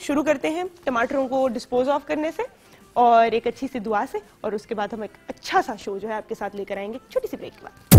शुरू करते हैं टमाटरों को डिस्पोज ऑफ करने से और एक अच्छी सी दुआ से, और उसके बाद हम एक अच्छा सा शो जो है आपके साथ लेकर आएंगे छोटी सी ब्रेक के बाद।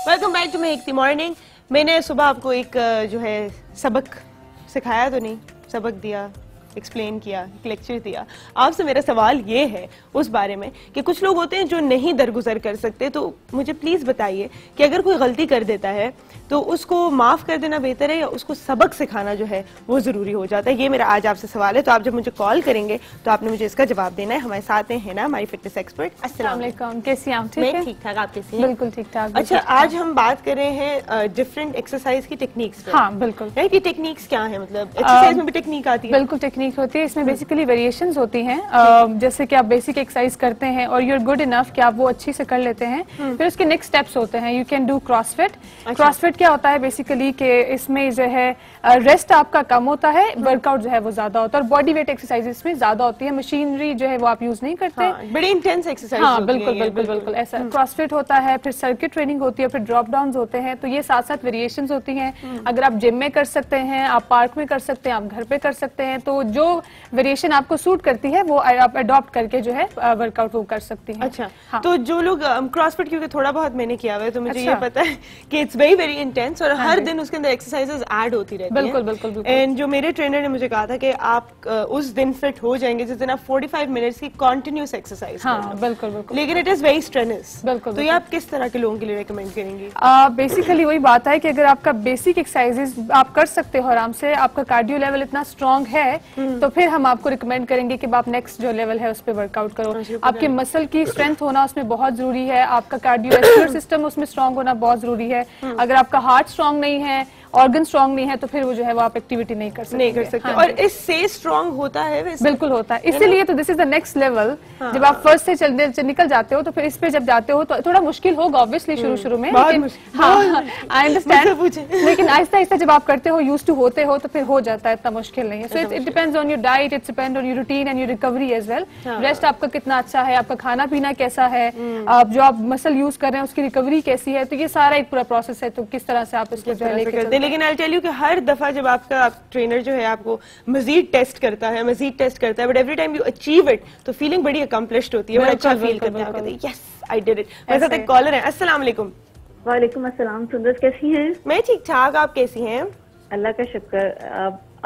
Welcome back to Mehakti morning. मैंने सुबह आपको एक जो है सबक सिखाया तो नहीं, सबक दिया, एक्सप्लेन किया, एक लेक्चर दिया। आपसे मेरा सवाल ये है उस बारे में कि कुछ लोग होते हैं जो नहीं दरगुजर कर सकते, तो मुझे प्लीज बताइए कि अगर कोई गलती कर देता है तो उसको माफ कर देना बेहतर है या उसको सबक सिखाना जो है वो जरूरी हो जाता है? ये मेरा आज आपसे सवाल है। तो आप जब मुझे कॉल करेंगे तो आपने मुझे इसका जवाब देना है। हमारे साथ हैं ना हमारी फिटनेस एक्सपर्ट। अस्सलाम वालेकुम, कैसी हैं आप? मैं ठीक ठाक, आप कैसी हैं? बिल्कुल ठीक ठाक। अच्छा, आज हम बात कर रहे हैं डिफरेंट एक्सरसाइज की टेक्निक्स पे। हाँ बिल्कुल। ये टेक्निक्स क्या है? मतलब एक्सरसाइज में भी टेक्निक आती है? बिल्कुल टेक्निक होती है, इसमें बेसिकली वेरिएशंस होती हैं। जैसे कि आप बेसिक एक्सरसाइज करते हैं और यू आर गुड इनफ कि आप वो अच्छी से कर लेते हैं, फिर उसके नेक्स्ट स्टेप्स होते हैं। You can do CrossFit. CrossFit क्या होता है बेसिकली कि इसमें जो है रेस्ट आपका कम होता है, वर्कआउट जो है वो ज्यादा होता है और बॉडी वेट एक्सरसाइज इसमें ज्यादा होती है। मशीनरी जो है वो आप यूज नहीं करते। बड़ी इंटेंस एक्सरसाइज। हाँ बिल्कुल बिल्कुल बिल्कुल ऐसा। क्रॉसफिट होता है, फिर सर्किट ट्रेनिंग होती है, फिर ड्रॉप डाउन होते हैं। तो ये साथ साथ वेरिएशंस होती हैं। अगर आप जिम में कर सकते हैं, आप पार्क में कर सकते हैं, आप घर पे कर सकते हैं। तो जो वेरिएशन आपको सूट करती है वो आप अडॉप्ट करके जो है वर्कआउट वो कर सकती हैं। अच्छा हाँ। तो जो लोग क्रॉसफिट, क्योंकि थोड़ा बहुत मैंने किया हुआ है तो मुझे ये पता है कि इट्स वेरी वेरी इंटेंस और हर दिन उसके अंदर एक्सरसाइजेस ऐड होती रहती हैं। बिल्कुल बिल्कुल बिल्कुल। एंड जो मेरे ट्रेनर ने मुझे कहा था कि आप उस दिन फिट हो जाएंगे जिस दिन आप 45 मिनट्स की कंटिन्यूअस एक्सरसाइज। हाँ बिल्कुल बिल्कुल। लेकिन इट इज वेरी स्ट्रेनस। बिल्कुल। तो ये आप किस तरह के लोगों के लिए रेकमेंड करेंगे? बेसिकली वही बात है कि अगर आपका बेसिक एक्सरसाइजेस आप कर सकते हो आराम से, आपका कार्डियो लेवल इतना स्ट्रांग है, तो फिर हम आपको रिकमेंड करेंगे कि आप नेक्स्ट जो लेवल है उस पर वर्कआउट करो। आपके मसल की स्ट्रेंथ होना उसमें बहुत जरूरी है, आपका कार्डियोवैस्कुलर सिस्टम उसमें स्ट्रांग होना बहुत जरूरी है। अगर आपका हार्ट स्ट्रांग नहीं है, ऑर्गन स्ट्रांग नहीं है, तो फिर वो जो है वो आप एक्टिविटी नहीं कर सकते। हाँ, और इससे स्ट्रांग होता है वैसे? बिल्कुल होता है। इसीलिए तो दिस इज द नेक्क्स्ट लेवल। जब आप फर्स्ट से निकल जाते हो तो फिर इस पे जब जाते हो तो थोड़ा मुश्किल होगा ऑब्वियसली शुरू में, लेकिन हाँ आई अंडरस्टैंड। लेकिन आहिस्ता आहिस्ता जब आप करते हो, यूज्ड टू होते हो, तो फिर हो जाता है, इतना मुश्किल नहीं है। So it depends on your diet, it's depend on your routine and your recovery as well. Rest आपका कितना अच्छा है, आपका खाना पीना कैसा है, आप जो आप मसल यूज कर रहे हैं उसकी रिकवरी कैसी है, तो ये सारा एक पूरा प्रोसेस है। तो किस तरह से आप इसको जो है लेके चलते हैं। लेकिन आई टेल यू कि हर दफा जब आपका ट्रेनर जो है आपको मजीद टेस्ट करता है, but every time you achieve it तो फीलिंग बड़ी अकम्प्लिश्ड होती है, बड़ा अच्छा फील करते हैं, यस आई डिड इट। मेरे साथ एक कॉलर है। अस्सलाम वालेकुम। वालेकुम अस्सलाम। सुंदर कैसी हैं? मैं ठीक ठाक, आप कैसी हैं? अल्लाह का शुक्र।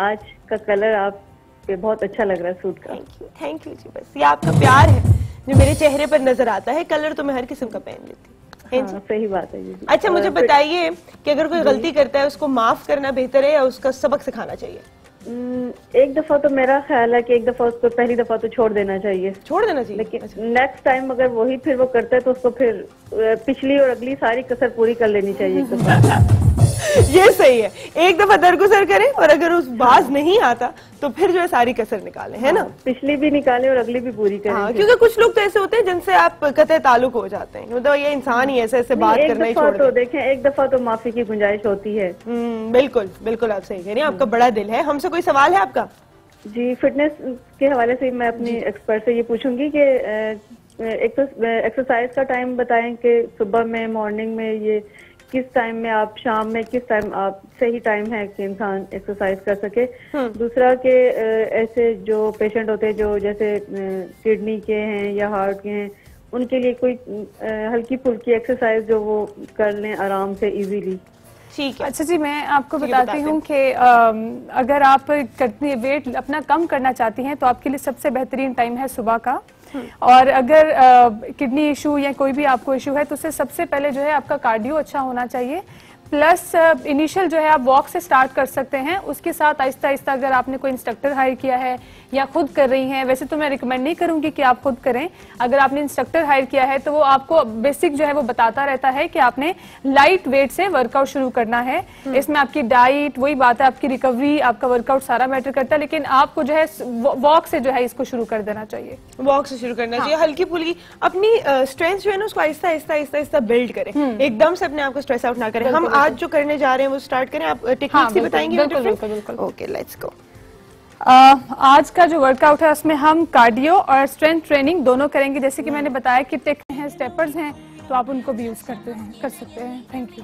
आज का कलर आप पे बहुत अच्छा लग रहा है, सूट का। थैंक यू जी। बस ये आपका प्यार है जो मेरे चेहरे पर नजर आता है। कलर तो मैं हर किस्म का पहन लेती हूँ। हाँ, सही बात है जी। अच्छा मुझे बताइए कि अगर कोई गलती करता है उसको माफ करना बेहतर है या उसका सबक सिखाना चाहिए? एक दफा तो मेरा ख्याल है कि एक दफा उसको पहली दफा तो छोड़ देना चाहिए। लेकिन नेक्स्ट टाइम अगर वही फिर वो करता है तो उसको फिर पिछली और अगली सारी कसर पूरी कर लेनी चाहिए। ये सही है, एक दफा दरगुजर करें और अगर उस बाज नहीं आता तो फिर जो है सारी कसर निकालें, है ना? पिछली भी निकालें और अगली भी पूरी करें। हाँ, क्योंकि कुछ लोग तो ऐसे होते हैं जिनसे आप कतई ताल्लुक हो जाते हैं, मतलब ये इंसान ही ऐसे बात करना ही छोड़ देते हैं। देखें एक दफा तो माफी की गुंजाइश होती है। बिल्कुल बिल्कुल, आप सही कह रही हैं। आपका बड़ा दिल है। हमसे कोई सवाल है आपका? जी, फिटनेस के हवाले से मैं अपनी एक्सपर्ट से ये पूछूंगी कि एक तो एक्सरसाइज का टाइम बताएं कि सुबह में, मॉर्निंग में, ये किस टाइम में, आप शाम में किस टाइम आप सही टाइम है कि इंसान एक्सरसाइज कर सके। दूसरा कि ऐसे जो पेशेंट होते हैं जो जैसे किडनी के हैं या हार्ट के हैं, उनके लिए कोई हल्की फुल्की एक्सरसाइज जो वो कर लें आराम से इजीली। ठीक है। अच्छा जी, मैं आपको बताती हूँ कि अगर आप वेट अपना कम करना चाहती हैं तो आपके लिए सबसे बेहतरीन टाइम है सुबह का। और अगर किडनी इशू या कोई भी आपको इशू है तो उससे सबसे पहले जो है आपका कार्डियो अच्छा होना चाहिए। प्लस इनिशियल जो है आप वॉक से स्टार्ट कर सकते हैं, उसके साथ आहिस्ता आहिस्ता अगर आपने कोई इंस्ट्रक्टर हायर किया है या खुद कर रही हैं, वैसे तो मैं रिकमेंड नहीं करूंगी कि आप खुद करें, अगर आपने इंस्ट्रक्टर हायर किया है तो वो आपको बेसिक जो है वो बताता रहता है कि आपने लाइट वेट से वर्कआउट शुरू करना है। इसमें आपकी डाइट, वही बात है, आपकी रिकवरी, आपका वर्कआउट सारा मैटर करता है, लेकिन आपको जो है वॉक से जो है इसको शुरू कर देना चाहिए। वॉक से शुरू करना चाहिए, हल्की फुल्की अपनी स्ट्रेंथ जो है ना उसको आहिस्ता आहिस्ता आहिस्ता आहिस्ता बिल्ड करें, एकदम से अपने आप को स्ट्रेस आउट ना करें। हम आज जो करने जा रहे हैं वो स्टार्ट करें, आप टेक्निक्स ही बताएंगे? बिल्कुल। Okay, let's go. आज का जो वर्कआउट है उसमें हम कार्डियो और स्ट्रेंथ ट्रेनिंग दोनों करेंगे। जैसे कि मैंने बताया कि टेक हैं, स्टेपर्स हैं, तो आप उनको भी यूज कर सकते हैं। Thank you.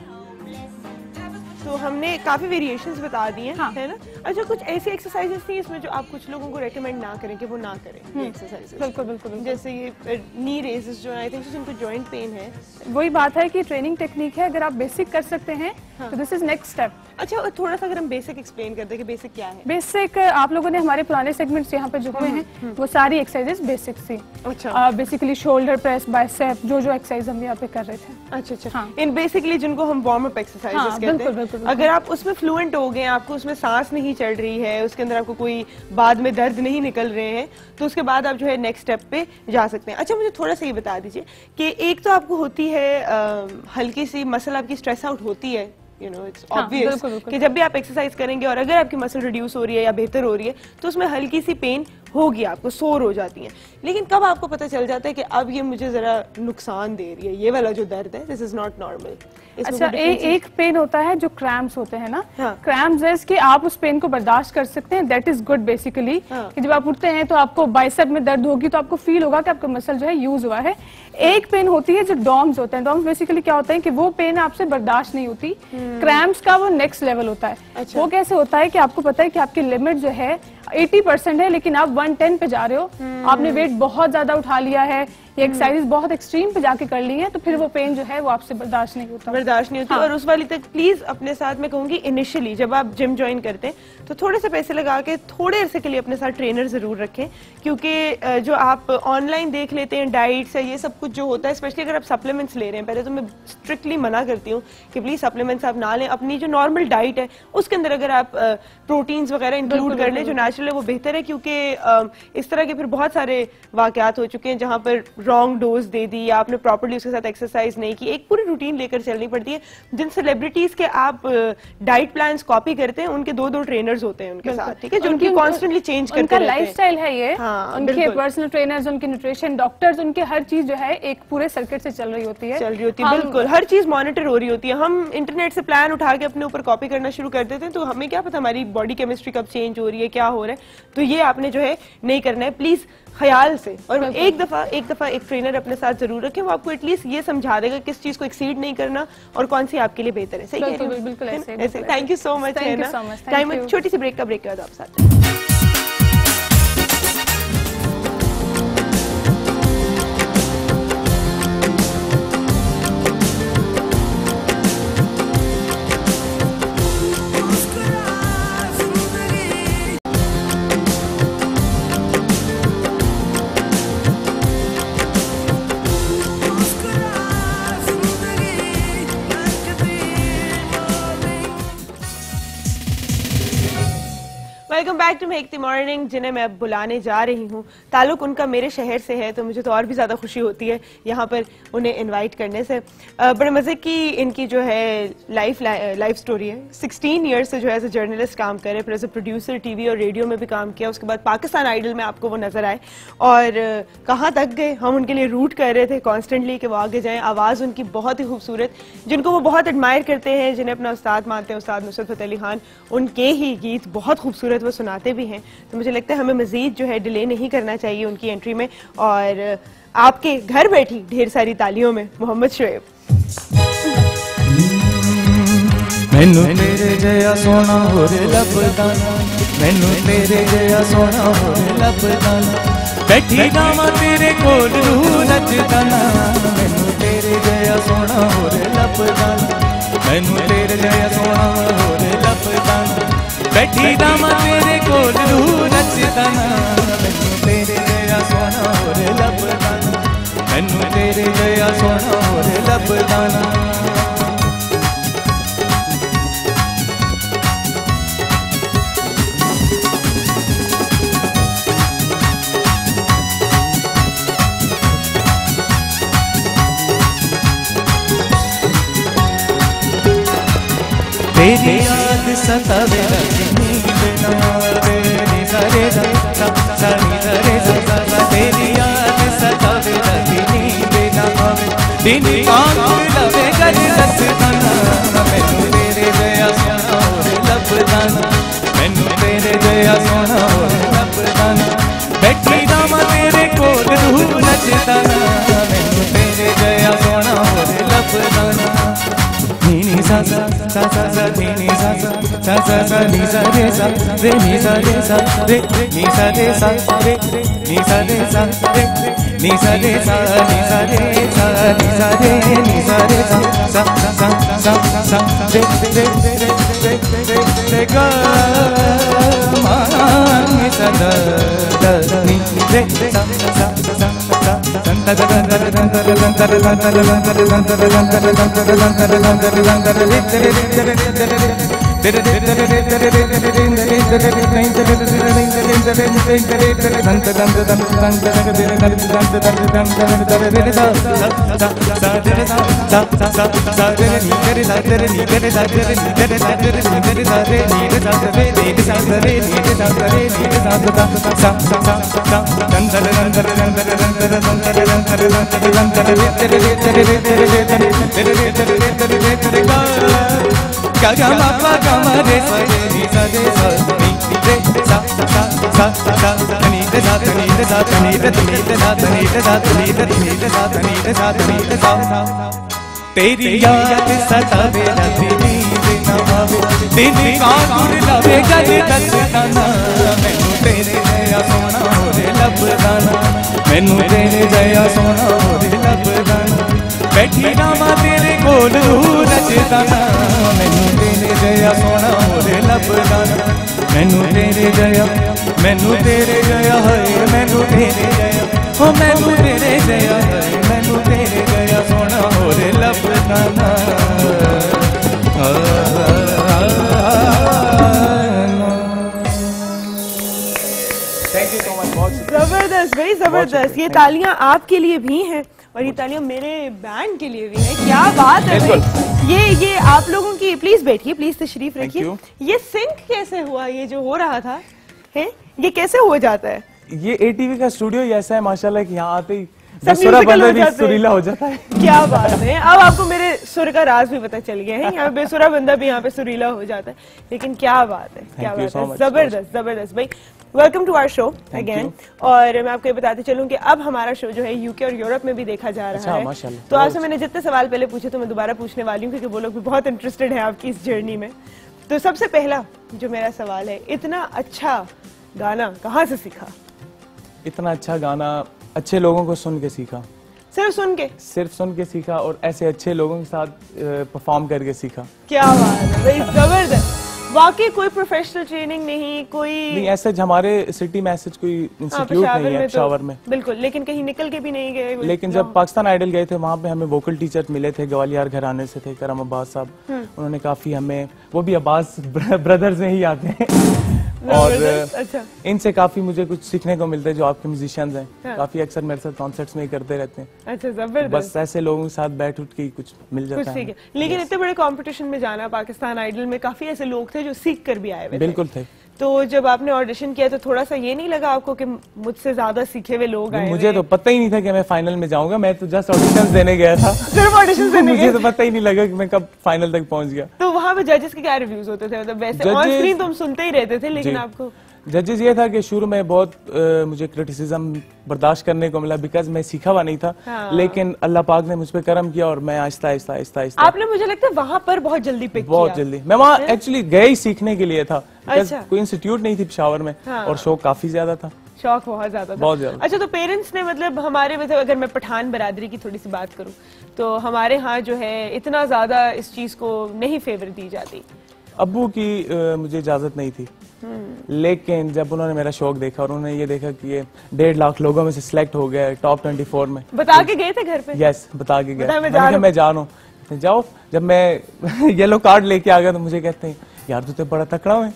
तो हमने काफी वेरिएशंस बता दी हैं, हाँ। है ना? अच्छा, कुछ ऐसी एक्सरसाइजेस थी इसमें जो आप कुछ लोगों को रेकमेंड ना करें कि वो ना करें एक्सरसाइजेस? बिल्कुल। जैसे ये नी रेजेस जो आई थिंक जिनको जॉइंट पेन है, वही बात है कि ट्रेनिंग टेक्निक है, अगर आप बेसिक कर सकते हैं तो दिस इज नेक्स्ट स्टेप। अच्छा, थोड़ा सा अगर हम बेसिक एक्सप्लेन करते हैं कि बेसिक क्या है? बेसिक आप लोगों ने हमारे पुराने सेगमेंट्स यहाँ पे जो हुए हैं वो सारी एक्सरसाइजेस बेसिक थी। अच्छा, बेसिकली शोल्डर प्रेस, बाइसेप, जो एक्सरसाइज हम यहाँ पे कर रहे थे। अच्छा। हाँ। इन बेसिकली जिनको हम वार्म अप एक्सरसाइजेस कहते हैं, बिल्कुल। अगर आप उसमें फ्लुएंट हो गए, आपको उसमें सांस नहीं चढ़ रही है, उसके अंदर आपको कोई बाद में दर्द नहीं निकल रहे हैं, तो उसके बाद आप जो है नेक्स्ट स्टेप पे जा सकते हैं। अच्छा, मुझे थोड़ा सा ये बता दीजिए कि एक तो आपको होती है हल्की सी मसल आपकी स्ट्रेस आउट होती है, यू नो इट्स ऑब्वियस कि जब भी आप एक्सरसाइज करेंगे और अगर आपकी मसल रिड्यूस हो रही है या बेहतर हो रही है तो उसमें हल्की सी पेन होगी, आपको सोर हो जाती है। लेकिन कब आपको पता चल जाता है कि अब ये मुझे जरा नुकसान दे रही है, ये वाला जो दर्द है, दिस इज नॉट नॉर्मल? अच्छा, एक पेन होता है जो क्रैम्प्स होते हैं ना, हाँ। क्रैम्प्स है कि आप उस पेन को बर्दाश्त कर सकते हैं, दैट इज गुड बेसिकली। कि जब आप उठते हैं तो आपको बाइसेप में दर्द होगी तो आपको फील होगा कि आपका मसल जो है यूज हुआ है। एक पेन होती है जो डॉम्स होते हैं, डॉम्स बेसिकली क्या होता है कि वो पेन आपसे बर्दाश्त नहीं होती। क्रैम्प्स का वो नेक्स्ट लेवल होता है। अच्छा। वो कैसे होता है कि आपको पता है कि आपकी लिमिट जो है 80% है, लेकिन आप 110 पे जा रहे हो, आपने वेट बहुत ज्यादा उठा लिया है, ये एक्सरसाइज बहुत एक्सट्रीम पे जाके कर ली है, तो फिर वो पेन जो है वो आपसे बर्दाश्त नहीं होता। और उस वाली तक प्लीज अपने साथ में कहूंगी इनिशियली जब आप जिम ज्वाइन करते हैं तो थोड़े से पैसे लगा के थोड़े अरसे के लिए अपने साथ ट्रेनर जरूर रखें, क्योंकि जो आप ऑनलाइन देख लेते हैं डाइट्स है, ये सब कुछ जो होता है, स्पेशली अगर आप सप्लीमेंट्स ले रहे हैं, पहले तो मैं स्ट्रिक्टली मना करती हूँ कि प्लीज सप्लीमेंट्स आप ना लें। अपनी जो नॉर्मल डाइट है उसके अंदर अगर आप प्रोटीन्स वगैरह इंक्लूड कर लें जो नेचुरल है वो बेहतर है, क्योंकि इस तरह के फिर बहुत सारे वाकयात हो चुके हैं जहां पर रॉन्ग डोज दे दी या आपने प्रॉपर्ली उसके साथ एक्सरसाइज नहीं की। एक पूरी रूटीन लेकर चलनी पड़ती है। जिन सेलिब्रिटीज के आप डाइट प्लान्स कॉपी करते हैं उनके 2-2 ट्रेनर्स होते हैं उनके साथ, ठीक है, जो उनकी कॉन्स्टेंटली चेंज करते रहते हैं। लाइफस्टाइल है ये, हाँ, उनके पर्सनल ट्रेनर्स, उनके न्यूट्रिशन डॉक्टर्स, उनके हर चीज जो है एक पूरे सर्किट से चल रही होती है। बिल्कुल, हर चीज मॉनिटर हो रही होती है। हम इंटरनेट से प्लान उठा के अपने ऊपर कॉपी करना शुरू कर देते हैं, तो हमें क्या पता हमारी बॉडी केमिस्ट्री कब चेंज हो रही है, क्या हो रहा है। तो ये आपने जो है नहीं करना है, प्लीज ख्याल से। और एक दफा एक ट्रेनर अपने साथ जरूर रखें, वो आपको एटलीस्ट ये समझा देगा किस चीज को एक्सीड नहीं करना और कौन सी आपके लिए बेहतर है। सही कह रही हूं? बिल्कुल ऐसे। Thank you so much. Time छोटी सी ब्रेक के बाद आप साथ welcome back to make the morning. जिन्हें मैं अब बुलाने जा रही हूँ, ताल्लुक उनका मेरे शहर से है, तो मुझे तो और भी ज़्यादा खुशी होती है यहाँ पर उन्हें इनवाइट करने से। बड़े मज़े की इनकी जो है लाइफ स्टोरी है। 16 ईयर्स से जो है एज ए जर्नलिस्ट काम करे, फिर एज ए प्रोड्यूसर टीवी और रेडियो में भी काम किया। उसके बाद पाकिस्तान आइडल में आपको वो नजर आए और कहाँ तक गए। हम उनके लिए रूट कर रहे थे कॉन्स्टेंटली कि वो आगे जाएँ। आवाज़ उनकी बहुत ही खूबसूरत, जिनको वो बहुत एडमायर करते हैं, जिन्हें अपना उस्ताद मानते हैं, उस्ताद नुसरत फतेह अली खान, उनके ही गीत बहुत खूबसूरत वो सुनाते भी हैं। तो मुझे लगता है हमें मजीद जो है डिले नहीं करना चाहिए उनकी एंट्री में। और आपके घर बैठी ढेर सारी तालियों में मोहम्मद शोएब। मैनू तेरे जया सोना होरे लबदाना, मैनू तेरे जया सोना होरे लबदाना, बैठी गावा तेरे कोल नू रजदाना, मैनू तेरे जया सोना होरे लबदाना, मैनू तेरे जया सोना होरे लबदाना, बैठी गावा तेरे कोल नू रजदाना, मैनू तेरे जया सोना होरे लबदाना, मैनू तेरे जया सोना होरे लबदाना। तेरी याद सतावे नींद न आवे नी सा रे सा सा नी सा रे सा तेरी याद सतावे नींद न आवे दिन आंख लवे कर दसताना मैनू तेरे जया सोना होरे लभदाना मैनू तेरे जया सोना होरे लभदाना बैठी रामा तेरे कोल रूह नचदाना मैनू तेरे जया सोना होरे लभदाना नी सा सा सा सा सा नी सा सा सा सा सा नी सा रे सा रे नी सा रे सा रे नी सा रे सा रे नी सा रे सा रे नी सा रे सा नी सा रे सा नी सा रे नी सा रे सा सा सा सा सा रे रे रे रे रे गा मा नी सा दा दा नी रे सा सा सा सा संता दा दा दा दा दा दा दा ga ma pa ga ma re sa ni sa re sa ni re sa sa sa sa ni re sa ni re sa ni re ni re sa ni re sa ni re ni re sa ni re sa ni re sa तेरी याद सतावे नींद न आवे दिन कांगुर लवे गल दसताना मैनू तेरे जया सोना होरे लभदाना मैनू तेरे जया सोना होरे लभदाना बैठी रामा तेरे कोल रचदाना मैनू तेरे जया सोना होरे लभदाना मैनू तेरे जया है मैनू तेरे जया ओ मैनू तेरे जया है मैनू तेरे जया सोना होरे लभदाना थैंक यू सो मच। बहुत जबरदस्त भाई जबरदस्त। ये तालियां आपके लिए भी हैं और ये तालियां मेरे बैंड के लिए भी है। क्या बात है भाई। ये आप लोगों की, प्लीज बैठिए, प्लीज तशरीफ रखिए। ये सिंक कैसे हुआ, ये जो हो रहा था है ये कैसे हो जाता है? ये ATV का स्टूडियो ही ऐसा है माशाल्लाह कि यहाँ आते ही बेसुरा बंदा भी सुरीला हो जाता है। क्या बात है। अब आपको मेरे सुर का राज भी पता चल गया है। यहाँ बेसुरा बंदा भी यहाँ पे सुरीला हो जाता है। लेकिन क्या बात है, क्या बात है। जबरदस्त जबरदस्त भाई। Welcome to our show again. और मैं आपको ये बताते चलूं कि अब हमारा शो जो है UK और यूरोप में भी देखा जा रहा है। तो आपसे मैंने जितने सवाल पहले पूछे तो मैं दोबारा पूछने वाली हूँ, क्योंकि वो लोग भी बहुत इंटरेस्टेड है आपकी इस जर्नी में। तो सबसे पहला जो मेरा सवाल है, इतना अच्छा गाना कहाँ से सीखा? इतना अच्छा गाना अच्छे लोगों को सुन के सीखा। सिर्फ सुन के सीखा और ऐसे अच्छे लोगों के साथ परफॉर्म करके सीखा। क्या बात है भाई, जबरदस्त। वाकई कोई प्रोफेशनल ट्रेनिंग नहीं ऐसे हमारे सिटी में ऐसे कोई इंस्टीट्यूट नहीं है पेशावर में। बिल्कुल, लेकिन कहीं निकल के भी नहीं गए। लेकिन जब पाकिस्तान आइडल गए थे वहाँ पे हमें वोकल टीचर मिले थे, ग्वालियर घराने से थे, करम अब्बास साहब। उन्होंने काफी हमें, वो भी अब्बास ब्रदर्स में ही आते हैं और अच्छा। इनसे काफी मुझे कुछ सीखने को मिलता है। जो आपके म्यूजिशियंस हैं काफी अक्सर मेरे साथ कॉन्सर्ट्स में ही करते रहते हैं। अच्छा, जबरदस्त। बस ऐसे लोगों के साथ बैठ उठ के कुछ मिल जाता है। लेकिन इतने बड़े कंपटीशन में जाना, पाकिस्तान आइडल में काफी ऐसे लोग थे जो सीख कर भी आए हुए थे। बिल्कुल थे। तो जब आपने ऑडिशन किया तो थोड़ा सा ये नहीं लगा आपको कि मुझसे ज्यादा सीखे हुए लोग आए? मुझे तो पता ही नहीं था कि मैं फाइनल में जाऊंगा। मैं तो जस्ट ऑडिशन देने गया था। सिर्फ ऑडिशन देने मुझे तो पता ही नहीं लगा कि मैं कब फाइनल तक पहुंच गया। तो वहाँ पे जजेस के क्या रिव्यूज होते थे? मतलब वैसे ऑन स्क्रीन तो हम सुनते ही रहते थे, लेकिन आपको जजेस ये था कि शुरू में बहुत मुझे क्रिटिसिज्म बर्दाश्त करने को मिला, बिकॉज मैं सीखा हुआ नहीं था। लेकिन अल्लाह पाक ने मुझ पे करम किया और मैं आहिस्ता आहिस्ता आपने, मुझे लगता है वहाँ पर बहुत जल्दी पिक किया। बहुत जल्दी। मैं वहाँ एक्चुअली गए ही सीखने के लिए था। अच्छा। कोई इंस्टीट्यूट नहीं थी पेशावर में। और शौक काफी ज्यादा था। शौक बहुत ज्यादा था। बहुत ज्यादा। अच्छा, तो पेरेंट्स ने, मतलब हमारे, मतलब अगर मैं पठान बरादरी की थोड़ी सी बात करूँ तो हमारे यहाँ जो है इतना ज्यादा इस चीज को नहीं फेवर दी जाती। अब्बू की मुझे इजाजत नहीं थी, लेकिन जब उन्होंने मेरा शौक देखा और उन्होंने ये देखा कि ये 1.5 लाख लोगों में से सिलेक्ट हो गया टॉप 24 में। बता के गए थे घर पे? यस, बता के गए। मैं जा रहा हूँ, जाओ। जब मैं येलो कार्ड लेके आ गया तो मुझे कहते हैं यार तू तो बड़ा तकड़ा है।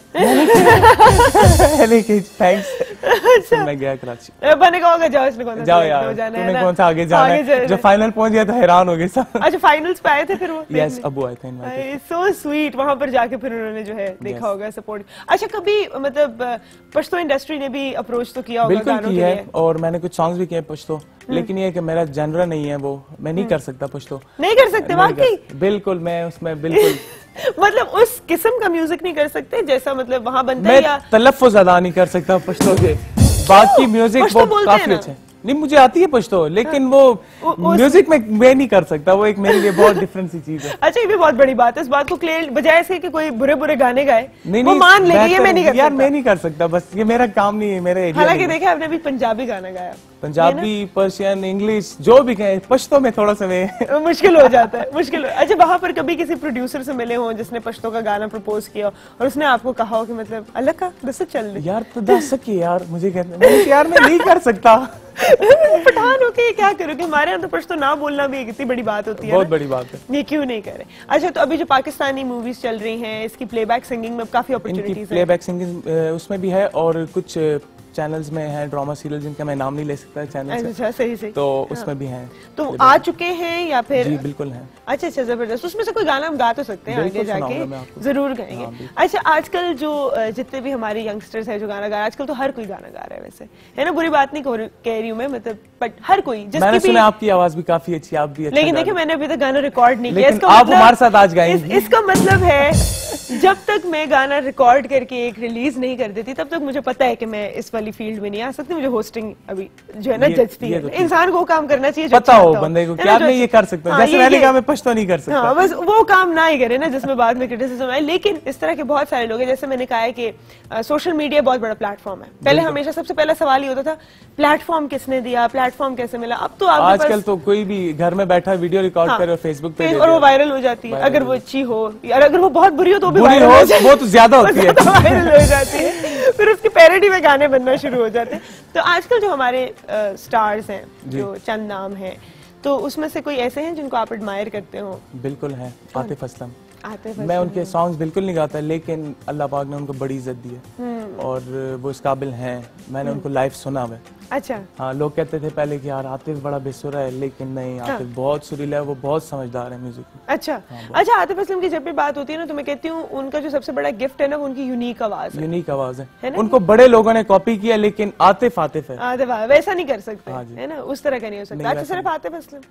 थैंक्स। फिर मैं गया कराची। मैंने कहा होगा जाओ, इसने कौन सा जाओ यार, तूने कौन सा आगे जाना है। जब फाइनल पहुंच गया तो हैरान हो गए सब। अच्छा, फाइनल्स पे आए थे फिर वो? यस, अबू आए थे। सो स्वीट, वहां पर जाके फिर उन्होंने जो है देखा होगा, सपोर्ट। अच्छा, कभी मतलब पश्तो इंडस्ट्री ने भी अप्रोच तो किया होगा गानों के लिए? बिल्कुल, और मैंने कुछ सॉन्ग्स भी किए पश्तो, लेकिन ये कि मेरा जनरा नहीं है वो, मैं नहीं कर सकता पश्तो। नहीं कर सकते वाकई? बिल्कुल, मैं उसमें बिल्कुल मतलब उस किस्म का म्यूजिक नहीं कर सकते जैसा मतलब वहाँ बनता है, या तलफ्फुज़ अदा नहीं कर सकता पश्तो के। बाकी म्यूजिक वो काफी अच्छा है। नहीं, मुझे आती है पश्तो, लेकिन वो म्यूजिक में मैं नहीं कर सकता, वो एक मेरे लिए बहुत डिफरेंट सी चीज है। अच्छा, ये भी बहुत बड़ी बात है, इस बात को क्लियर, बजाय से कि कोई बुरे बुरे गाने गाए वो मान लेंगे, ये मैं नहीं कर सकता। यार मैं नहीं कर सकता, बस ये मेरा काम नहीं है, मेरे एरिया। हालांकि देखिए आपने भी पंजाबी गाना गाया, पंजाबी, पर्शियन, इंग्लिश जो भी कहे, पश्तो में थोड़ा सा मुश्किल हो जाता है, मुश्किल। अच्छा, वहाँ पर कभी किसी प्रोड्यूसर से मिले हो जिसने पश्तो का गाना प्रपोज किया और उसने आपको कहा हो कि मतलब अलग का दस चल रही यार, तो दस सकी यार, मुझे कहते यार मैं नहीं कर सकता। पठान होके क्या करोगे, हमारे यहाँ तो पश्तो ना बोलना भी इतनी बड़ी बात होती है, बहुत बड़ी बात है, ये क्यों नहीं करे। अच्छा, तो अभी जो पाकिस्तानी मूवीज चल रही हैं, इसकी प्लेबैक सिंगिंग में काफी अपॉर्चुनिटीज है। प्लेबैक सिंगिंग उसमें भी है, और कुछ चैनल्स में है, ड्रामा सीरियल जिनका मैं नाम नहीं ले सकता चैनल। अच्छा, सही सही, तो उसमें भी हैं। तो आ चुके हैं या फिर? जी बिल्कुल हैं। अच्छा अच्छा, जबरदस्त। उसमें से कोई गाना हम गा तो सकते हैं, आगे जाके जरूर गाएंगे। अच्छा, आजकल जो जितने भी हमारे यंगस्टर्स हैं जो गाना गा रहे हैं, आजकल तो हर कोई गाना गा रहा है, वैसे है ना, बुरी बात नहीं कह रही हूँ मैं, मतलब बट हर कोई, मैंने सुना आपकी आवाज भी काफी अच्छी, आप भी, लेकिन देखिए मैंने अभी तक गाना रिकॉर्ड नहीं किया, आप हमारे साथ आज गाएंगे। इसका मतलब है जब तक मैं गाना रिकॉर्ड करके एक रिलीज नहीं कर देती, तब तक मुझे पता है कि मैं इस वाली फील्ड में नहीं आ सकती। मुझे होस्टिंग अभी जो है ना जजती है, इंसान को काम करना चाहिए, पता हो बंदे को क्या मैं ये कर सकता हूँ, जैसे मैंने कहा मैं पश्तो नहीं कर सकता। बस वो काम ना ही करे ना जिसमें बाद में क्रिटिसिज्म आए। लेकिन इस तरह के बहुत सारे लोग हैं, जैसे मैंने कहा है कि सोशल मीडिया बहुत बड़ा प्लेटफॉर्म है। पहले हमेशा सबसे पहला सवाल ये होता था प्लेटफॉर्म किसने दिया, प्लेटफॉर्म कैसे मिला। अब तो आजकल तो कोई भी घर में बैठा वीडियो रिकॉर्ड करे और फेसबुक पे और वो वायरल हो जाती है, अगर वो अच्छी हो, और अगर वो बहुत बुरी हो तो भी वायरल हो, वो तो ज्यादा होती है, वायरल हो जाती है, फिर उसकी पैरोडी में गाने बनना शुरू हो जाते हैं। तो आजकल जो हमारे स्टार्स हैं, जो चंद नाम हैं, तो उसमें से कोई ऐसे हैं जिनको आप एडमायर करते हो? बिल्कुल है, आतिफ असलम। मैं उनके सॉन्ग्स बिल्कुल नहीं गाता, लेकिन अल्लाह पाक ने उनको बड़ी इज्जत दी है और वो इस काबिल हैं। मैंने उनको लाइव सुना हुआ। अच्छा। हाँ, लोग कहते थे पहले कि यार आतिफ बड़ा बेसुरा है, लेकिन नहीं, आतिफ बहुत सुरीला है, वो बहुत समझदार है म्यूजिक में। अच्छा। अच्छा, आतिफ असलम की जब भी बात होती है ना, तो मैं कहती हूँ उनका जो सबसे बड़ा गिफ्ट है ना, वो उनकी यूनिक आवाज है। यूनिक आवाज है, उनको बड़े लोगों ने कॉपी किया, लेकिन आतिफ आतिफ है। आतिफ वैसा नहीं कर सकते, है ना, उस तरह का नहीं हो सकता। अच्छा, सिर्फ आतिफ असलम?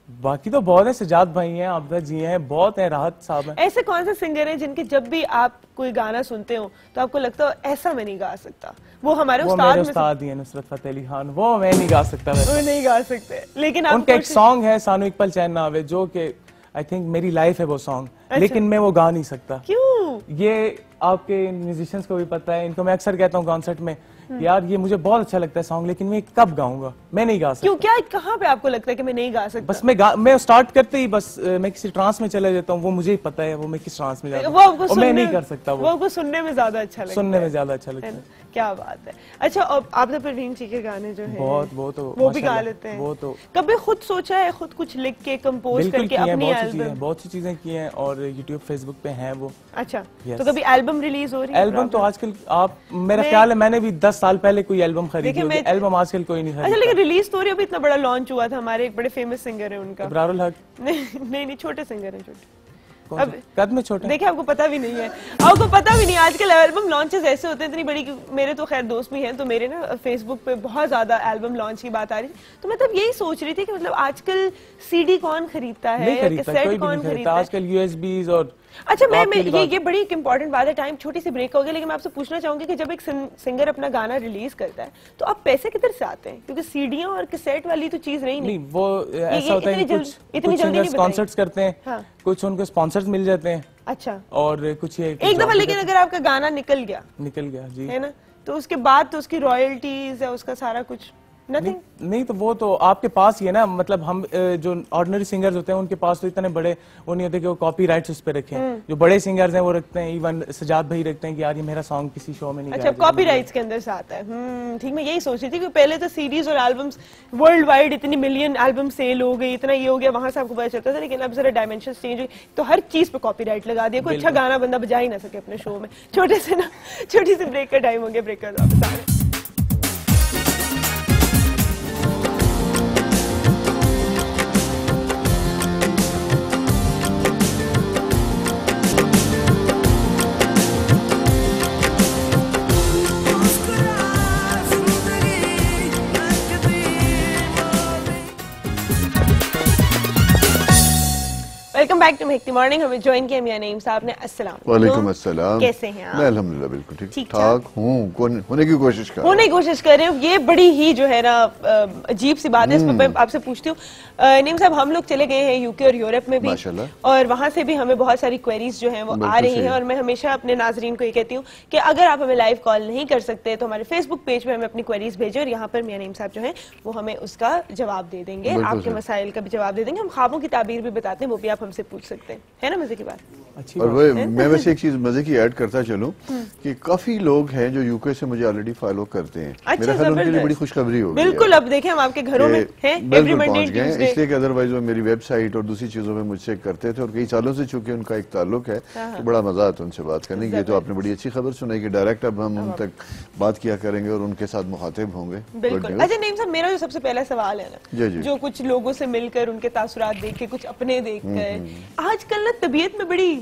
बाकी तो बहुत है, सजाद भाई हैं, आबदा जी हैं, बहुत है, राहत साहब हैं। ऐसे कौन से सिंगर हैं जिनके जब भी आप कोई गाना सुनते हो तो आपको लगता हो ऐसा मैं नहीं गा सकता? वो हमारे उस्ताद ही हैं, नुसरत फतेह अली खान, वो मैं नहीं गा सकता, वो नहीं गा सकते। लेकिन उनका एक सॉन्ग है सानू इकबाल चैन नाम है, जो कि आई थिंक मेरी लाइफ है वो सॉन्ग। अच्छा। लेकिन मैं वो गा नहीं सकता। क्यों? ये आपके म्यूजिशियंस को भी पता है, इनको मैं अक्सर कहता हूँ कॉन्सर्ट में, यार ये मुझे बहुत अच्छा लगता है सॉन्ग, लेकिन मैं कब गाऊंगा, मैं नहीं गा सकता। क्यों, क्या, कहाँ पे आपको लगता है कि मैं नहीं गा सकता? बस मैं स्टार्ट करते ही बस मैं किसी ट्रांस में चले जाता हूँ, वो मुझे ही पता है वो मैं किस ट्रांस में जाता हूँ, मैं नहीं कर सकता। वो आपको सुनने में ज्यादा अच्छा लगता है, सुनने में ज्यादा अच्छा लगता है। क्या बात है। अच्छा, आप तो परवीन जी के गाने जो है बहुत, वो भी गा लेते हैं? वो तो कभी खुद सोचा है, खुद कुछ लिख के कंपोज करके अपनी एल्बम? बहुत सी चीजें की हैं और यूट्यूब फेसबुक पे है वो। अच्छा, तो कभी एल्बम रिलीज हो रही है? एल्बम तो आजकल आप, मेरा ख्याल है मैंने भी 10 साल पहले कोई एल्बम खरीदी होगी, एल्बम आजकल कोई नहीं खरीदता। अच्छा, लेकिन रिलीज तो हो रही है, अभी इतना बड़ा लॉन्च हुआ था, हमारे एक बड़े फेमस सिंगर है उनका, इब्रारुल हक। नहीं, छोटे सिंगर है, छोटे, अब कद में छोटे। देखिए, आपको पता भी नहीं है, आपको पता भी नहीं। आजकल एल्बम लॉन्चेस ऐसे होते हैं इतनी बड़ी, मेरे तो खैर दोस्त भी हैं, तो मेरे ना फेसबुक पे बहुत ज्यादा एल्बम लॉन्च की बात आ रही थी, तो मैं तब यही सोच रही थी कि मतलब आजकल सीडी कौन खरीदता है, कैसेट कौन खरीदता है, आजकल यूएसबीज और। अच्छा, मैं ये बड़ी एक इंपॉर्टेंट बात है, टाइम छोटी सी ब्रेक हो गया, लेकिन मैं आपसे पूछना चाहूंगी कि जब एक सिंगर अपना गाना रिलीज करता है तो आप पैसे किधर से आते हैं? क्योंकि सीडियां और कैसेट वाली तो चीज नहीं, वो ऐसा होता है, इतनी जल्दी नहीं कॉन्सर्ट्स करते हैं, कुछ उनको स्पॉन्सर्स मिल जाते हैं। अच्छा। और कुछ ये एक दफा, लेकिन अगर आपका गाना निकल गया जी, है ना, तो उसके बाद तो उसकी रॉयल्टीज है, उसका सारा कुछ नहीं, तो वो तो आपके पास ही है ना, मतलब हम जो ऑर्डिनरी सिंगर्स होते हैं उनके पास तो इतने बड़े वो नहीं होते कि वो कॉपी राइट्स उस पे रखें। जो बड़े सिंगर्स हैं वो रखते हैं, इवन सजाद भाई रखते हैं कि यार ये मेरा सॉन्ग किसी शो में नहीं। अच्छा, कॉपी राइट्स के अंदर से आता है। ठीक, मैं यही सोच रही थी कि पहले तो सीडीज और एल्बम्स वर्ल्ड वाइड इतनी मिलियन एल्बम सेल हो गई, इतना ये हो गया, वहां से आपको पता चलता था, लेकिन अब जरा डायमेंशन चेंज हुई तो हर चीज पे कॉपी राइट लगा दिया, कोई अच्छा गाना बंदा बजा ही ना सके अपने शो में। छोटी सी ब्रेक का टाइम हो गया, ब्रेक कर दो वापस आ रहे हैं। Back to Mehakti morning. हमें ज्वाइन किया मियां नईम साहब ने। अस्सलाम वालेकुम अस्सलाम। कैसे हैं आप? मैं अल्हम्दुलिल्लाह बिल्कुल ठीक ठाक हूँ, होने की कोशिश कर रहे हूँ। ये बड़ी ही जो है ना अजीब सी बात है, इस पर मैं आपसे पूछती हूँ। नईम साहब, हम लोग चले गए हैं यूके और यूरोप में भी, और वहां से भी हमें बहुत सारी क्वेरीज जो हैं वो आ रही हैं, और मैं हमेशा अपने नाजरीन को ये कहती हूँ कि अगर आप हमें लाइव कॉल नहीं कर सकते तो हमारे फेसबुक पेज पे हमें अपनी क्वेरीज भेजें, और यहाँ पर मियां नईम साहब जो है वो हमें उसका जवाब दे देंगे, आपके मसाइल का भी जवाब दे देंगे। हम ख्वाबों की ताबीर भी बताते हैं, वो भी आप हमसे पूछ सकते हैं, है ना? मजे की बात। और मैं वैसे एक चीज मजे की ऐड करता चलूं कि काफी लोग हैं जो यूके से मुझे ऑलरेडी फॉलो करते हैं। मेरा ख्याल उनके लिए बड़ी खुशखबरी होगी। बिल्कुल, अब देखें हम आपके घरों में हैं एवरी मंडे ट्यूसडे, इसलिए कि अदरवाइज वो मेरी वेबसाइट और दूसरी चीजों में मुझसे करते थे, और कई सालों से चूंकि उनका एक ताल्लुक है तो बड़ा मजा आता है उनसे बात करने की। तो आपने बड़ी अच्छी खबर सुनाई कि डायरेक्ट अब हम उन तक बात किया करेंगे और उनके साथ मुखातिब होंगे। बिल्कुल। अच्छा नईम साहब, मेरा जो सबसे पहला सवाल है ना, जो कुछ लोगों से मिलकर उनके तासुरात देख के, कुछ अपने देख कर, आजकल ना तबीयत में बड़ी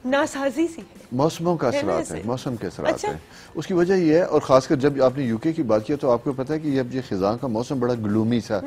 नासाजी सी है। मौसमों का असरात है, मौसम के असरात है। उसकी वजह यह है, और खासकर जब आपने यूके की बात किया तो आपको पता है कि अब ये खिज़ां का मौसम बड़ा ग्लूमी सा,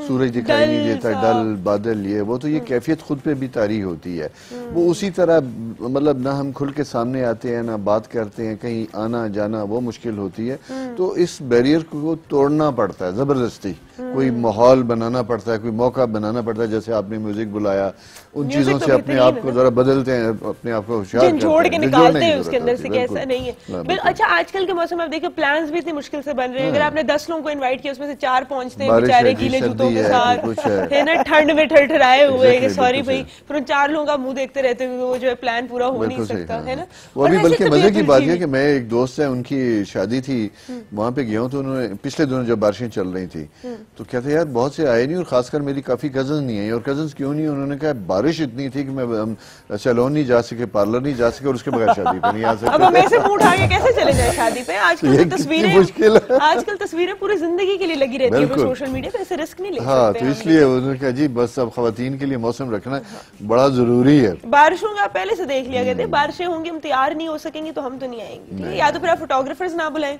सूरज दिखाई नहीं देता, डल बादल, ये वो, तो ये कैफियत खुद पे भी तारी होती है। वो उसी तरह मतलब ना हम खुल के सामने आते हैं, ना बात करते हैं, कहीं आना जाना वो मुश्किल होती है। तो इस बैरियर को तोड़ना पड़ता है जबरदस्ती, कोई माहौल बनाना पड़ता है, कोई मौका बनाना पड़ता है। जैसे आपने म्यूजिक बुलाया, उन चीजों से अपने आप को जरा बदलते हैं, अपने आप को होशियार जोड़ के निकालते हैं उसके अंदर से, कैसा नहीं है। अच्छा, आजकल के मौसम में आप देखिए प्लान्स भी इतनी मुश्किल से बन रहे हैं। अगर आपने 10 लोगों को इनवाइट किया, उसमें से 4 पहुंचते हैं बेचारे गीले जूतों के साथ, है ना, ठंड में ठरठराए हुए, सॉरी भाई, फिर उन 4 लोगों का मुंह देखते रहते हुए वो जो है प्लान पूरा हो नहीं सकता, है ना। वो भी बल्कि मजे की बात है कि मैं एक दोस्त है, उनकी शादी थी, वहां पे गया हूँ, तो उन्होंने पिछले दिनों जब बारिशें चल रही थी तो कहते यार बहुत से आए नहीं, और खासकर मेरी काफी कजन नहीं आई। और कजन क्यों नहीं? उन्होंने कहा बारिश इतनी थी कि मैं सैलून नहीं जा सके, पार्लर नहीं जा सके, और उसके बगैर शादी पे नहीं आ सकते। अब हम ऐसे मुंह उठा के कैसे चले जाए शादी पे? आजकल तस्वीरें पूरी जिंदगी के लिए लगी रहती है सोशल मीडिया पे, ऐसे रिस्क नहीं ले सकते। हाँ, तो इसलिए उन्होंने कहा जी बस अब खवातीन के लिए मौसम रखना बड़ा जरूरी है। बारिशों का पहले से देख लिया गया, बारिशें होंगी, हम तैयार नहीं हो सकेंगे तो हम तो नहीं आएंगे, ठीक है? या तो फिर आप फोटोग्राफर्स ना बुलाएं,